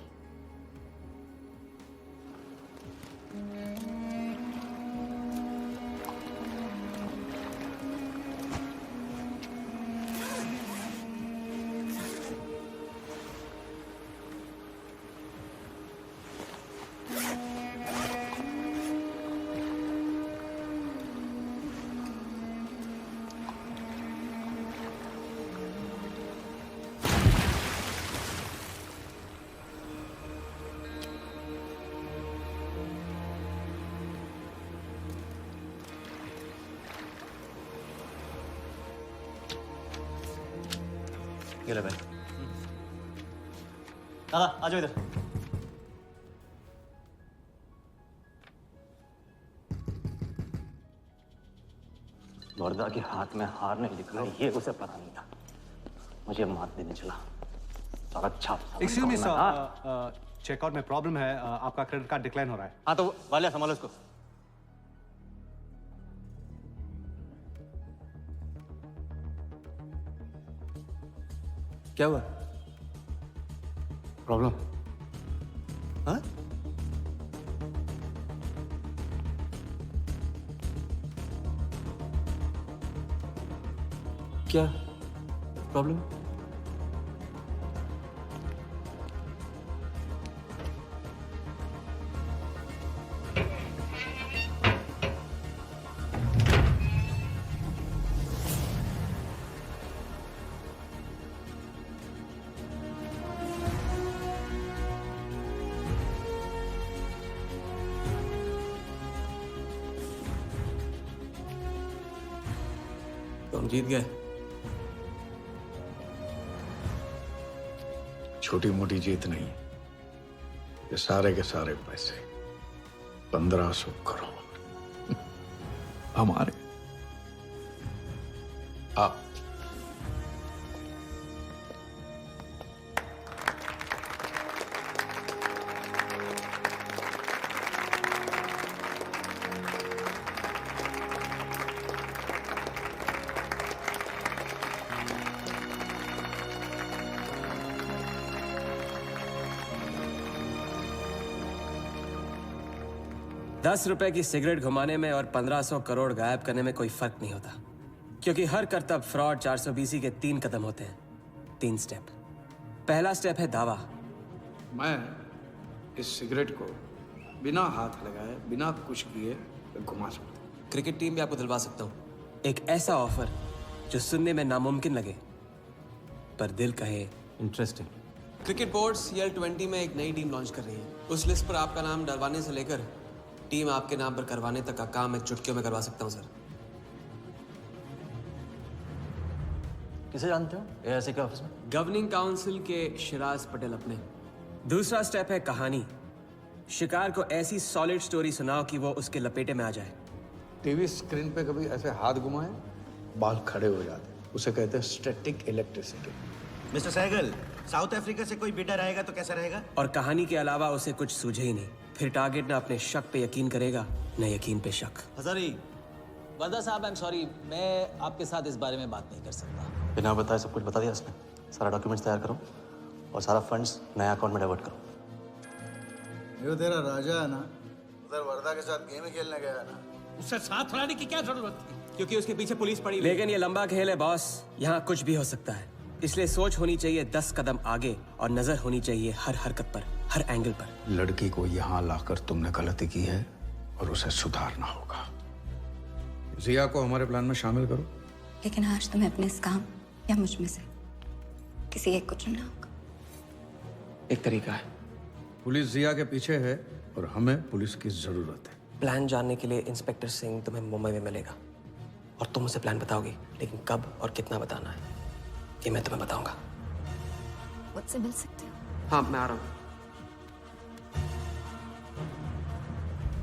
ये ले भाई। दादा आ जाओ इधर। वर्धा के हाथ में हार नहीं दिख रहा, ये उसे पता नहीं था। मुझे मात देने चला। सारा छाप। एक्सक्यूज मी सर, चेकआउट में प्रॉब्लम है, आपका क्रेडिट कार्ड डिक्लाइन हो रहा है। हाँ तो वाले संभालो इसको। क्या हुआ? प्रॉब्लम? हाँ? क्या प्रॉब्लम? हम जीत गए। छोटी मोटी जीत नहीं, ये सारे के सारे पैसे 1500 करोड़ हमारे। आप ₹10 की सिगरेट घुमाने में और 1500 करोड़ गायब करने में कोई फर्क नहीं होता, क्योंकि हर करतब फ्रॉड 420 के 3 कदम होते हैं, 3 स्टेप। पहला स्टेप है दावा। मैं इस सिगरेट को बिना हाथ लगाए, बिना कुछ किए घुमा सकता हूँ। क्रिकेट टीम भी आपको दिलवा सकता हूँ एक ऐसा ऑफर जो सुनने में नामुमकिन लगे पर दिल कहे इंटरेस्टिंग। क्रिकेट बोर्ड CL20 में एक नई टीम लॉन्च कर रही है। उस लिस्ट पर आपका नाम डलवाने से लेकर टीम आपके नाम पर करवाने तक का काम मैं चुटकियों में करवा सकता हूँ सर। किसे जानते हो AIC के ऑफिस में? गवर्निंग काउंसिल के शिराज पटेल अपने। दूसरा स्टेप है कहानी। शिकार को ऐसी सॉलिड स्टोरी सुनाओ कि वो उसके लपेटे में आ जाए। टीवी स्क्रीन पे कभी ऐसे हाथ घुमाए, बाल खड़े हो जाते, उसे कहते हैं static electricity. Mister Sehgal, South Africa से कोई बिडर आएगा तो कैसा रहेगा? और कहानी के अलावा उसे कुछ सूझे ही नहीं, फिर टारगेट न अपने शक पे यकीन करेगा न यकीन पे शक। हजारी, वर्दा साहब, आई एम सॉरी, मैं आपके साथ इस बारे में बात नहीं कर सकता। बिना बताए सब कुछ बता दिया उसने। सारा डॉक्यूमेंट्स तैयार करो और सारा फंड्स नया अकाउंट में डाइवर्ट करो। ये तेरा राजा है ना, उधर वर्दा के साथ गेम ही खेलने गया है ना। उससे साथ लाने की क्या जरूरत थी? क्योंकि उसके पीछे पुलिस पड़ी हुई है। लेकिन ये लंबा खेल है बॉस, यहाँ कुछ भी हो सकता है। इसलिए सोच होनी चाहिए 10 कदम आगे और नजर होनी चाहिए हर हरकत पर, हर एंगल पर। लड़की को यहाँ लाकर तुमने गलती की है और उसे सुधारना होगा। जिया को हमारे प्लान में शामिल करो। लेकिन आज तुम्हें अपने इस काम या मुझ में से किसी एक को चुनना होगा। एक तरीका है। पुलिस जिया के पीछे है और हमें पुलिस की जरूरत है। प्लान जानने के लिए इंस्पेक्टर सिंह तुम्हें मुंबई में मिलेगा और तुम उसे प्लान बताओगी, लेकिन कब और कितना बताना है ये मैं तुम्हें बताऊंगा। मुझसे मिल सकते हो? हाँ, मैं आ रहा हूँ।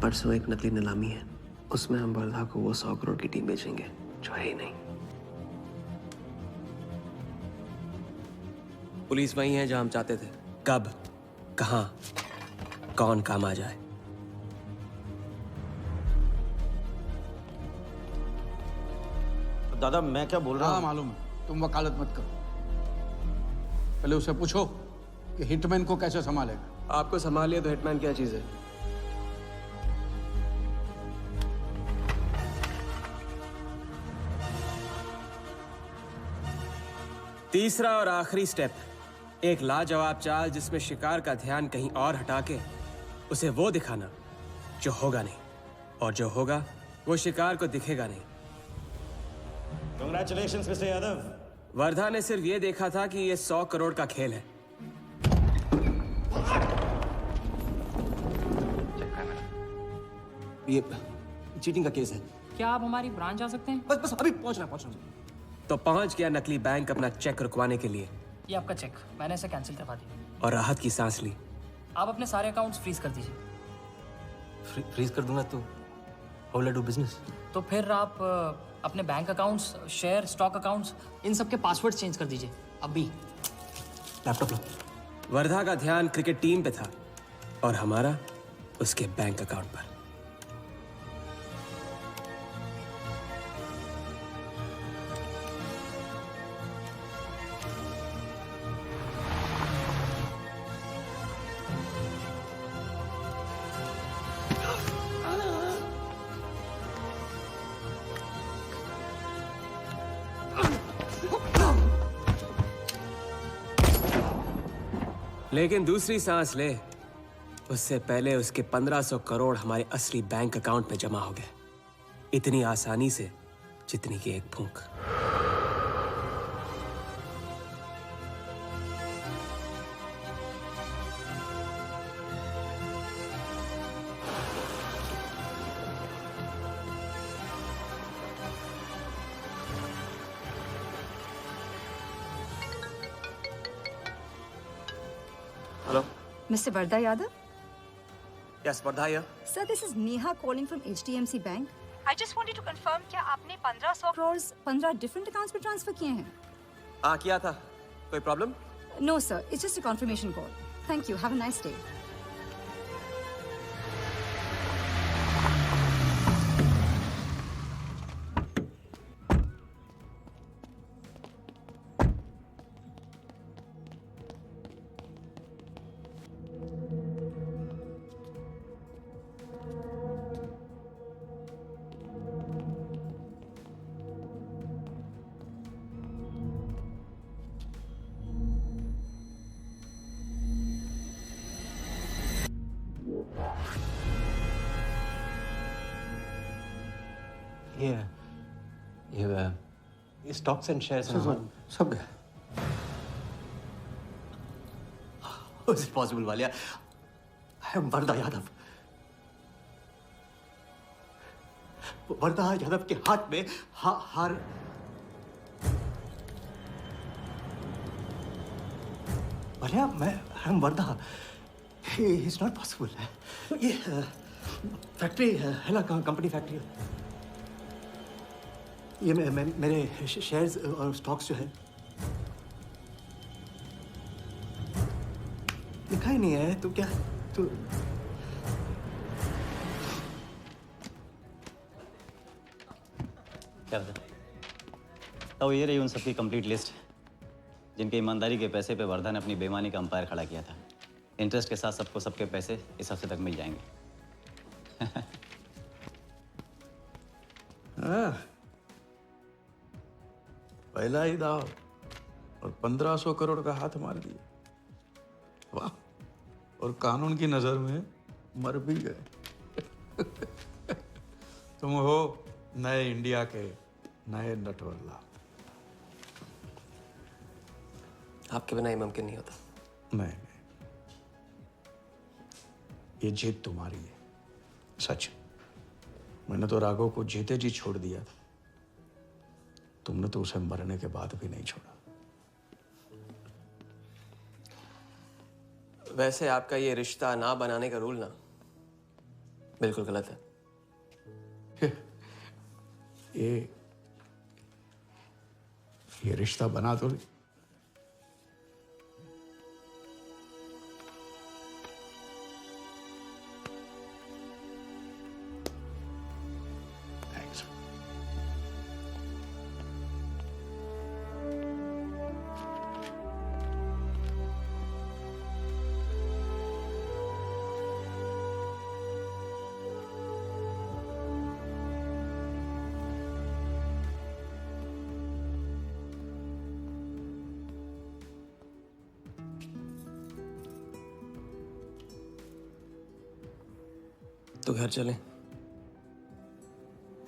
परसों एक नकली नीलामी है, उसमें हम वर्धा को वो 100 करोड़ की टीम बेचेंगे जो है ही नहीं। पुलिस वही है जहां हम चाहते थे। कब, कहां, कौन काम आ जाए। दादा, मैं क्या बोल रहा हूँ? हाँ मालूम है, तुम वकालत मत करो। पहले उसे पूछो कि हिटमैन को कैसे संभालेगा। आपको संभालिए तो हिटमैन क्या चीज है? तीसरा और आखिरी स्टेप, एक लाजवाब चाल जिसमें शिकार का ध्यान कहीं और हटा के उसे वो दिखाना जो होगा नहीं, और जो होगा वो शिकार को दिखेगा नहीं। Congratulations, Mr. यादव। वर्धा ने सिर्फ ये देखा था कि ये 100 करोड़ का खेल है। ये चीटिंग का केस है। क्या आप हमारी ब्रांच जा सकते हैं? बस अभी पहुंच रहा हूं। तो पहुंच गया नकली बैंक अपना चेक रुकवाने के लिए। ये आपका चेक, मैंने इसे कैंसिल करवा दिया। और राहत की सांस ली। आप अपने सारे अकाउंट्स फ्रीज कर दीजिए। फ्रीज कर दूंगा तो how will I do business? तो फिर आप अपने bank accounts, share, stock accounts, इन सब के पासवर्ड चेंज कर दीजिए अभी। लैपटॉप लो। वर्धा का ध्यान क्रिकेट टीम पे था और हमारा उसके बैंक अकाउंट पर। लेकिन दूसरी सांस ले, उससे पहले उसके 1500 करोड़ हमारे असली बैंक अकाउंट में जमा हो गए, इतनी आसानी से जितनी कि एक फूंक। Mr. Vardha Yadav? Yes, Vardha here. Sir, this is Neha calling from HDMC Bank. I just wanted to confirm क्या आपने 1500 crores 15 different accounts में transfer किए हैं? हाँ किया था. कोई problem? No, sir. It's just a confirmation call. Thank you. Have a nice day. ये स्टॉक्स एंड शेयर्स सब गए. How is it possible, Valia? I am Vardha Yadav. वरदा यादव के हाथ में हार भले मैं हम वरदा इज नॉट पॉसिबल. ये फैक्ट्री है ना, कंपनी फैक्ट्री. ये मेरे शेयर्स और स्टॉक्स जो है लिखा ही नहीं है. तो क्या तो क्या तो ये रही उन सबकी कंप्लीट लिस्ट जिनके ईमानदारी के पैसे पे वर्धा ने अपनी बेईमानी का अंपायर खड़ा किया था. इंटरेस्ट के साथ सबको सबके पैसे इस हफ्ते तक मिल जाएंगे. पहला ही दाव और 1500 करोड़ का हाथ मार दिया. वाह. और कानून की नजर में मर भी गए. तुम हो नए इंडिया के नए नटवरला. आपके बिना ये मुमकिन नहीं होता. नहीं, ये जीत तुम्हारी है. सच. मैंने तो राघव को जीते जी छोड़ दिया था. तुमने तो उसे मरने के बाद भी नहीं छोड़ा. वैसे आपका ये रिश्ता ना बनाने का रूल ना बिल्कुल गलत है. ये रिश्ता बना तो तो घर चले.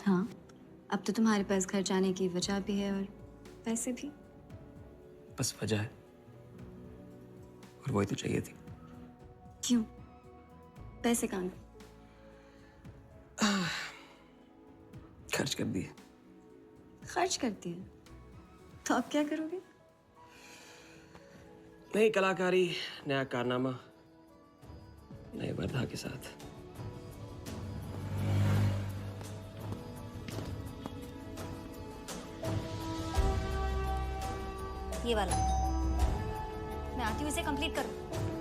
हाँ, अब तो तुम्हारे पास घर जाने की वजह भी है और पैसे भी. बस वजह है और वही तो चाहिए थी. क्यों? पैसे कहाँ गए? खर्च कर दिए. खर्च कर दिए? तो अब क्या करोगे? नई कलाकारी, नया कारनामा, नए वर्धा के साथ. ये वाला मैं आती हूँ इसे कंप्लीट करूँ.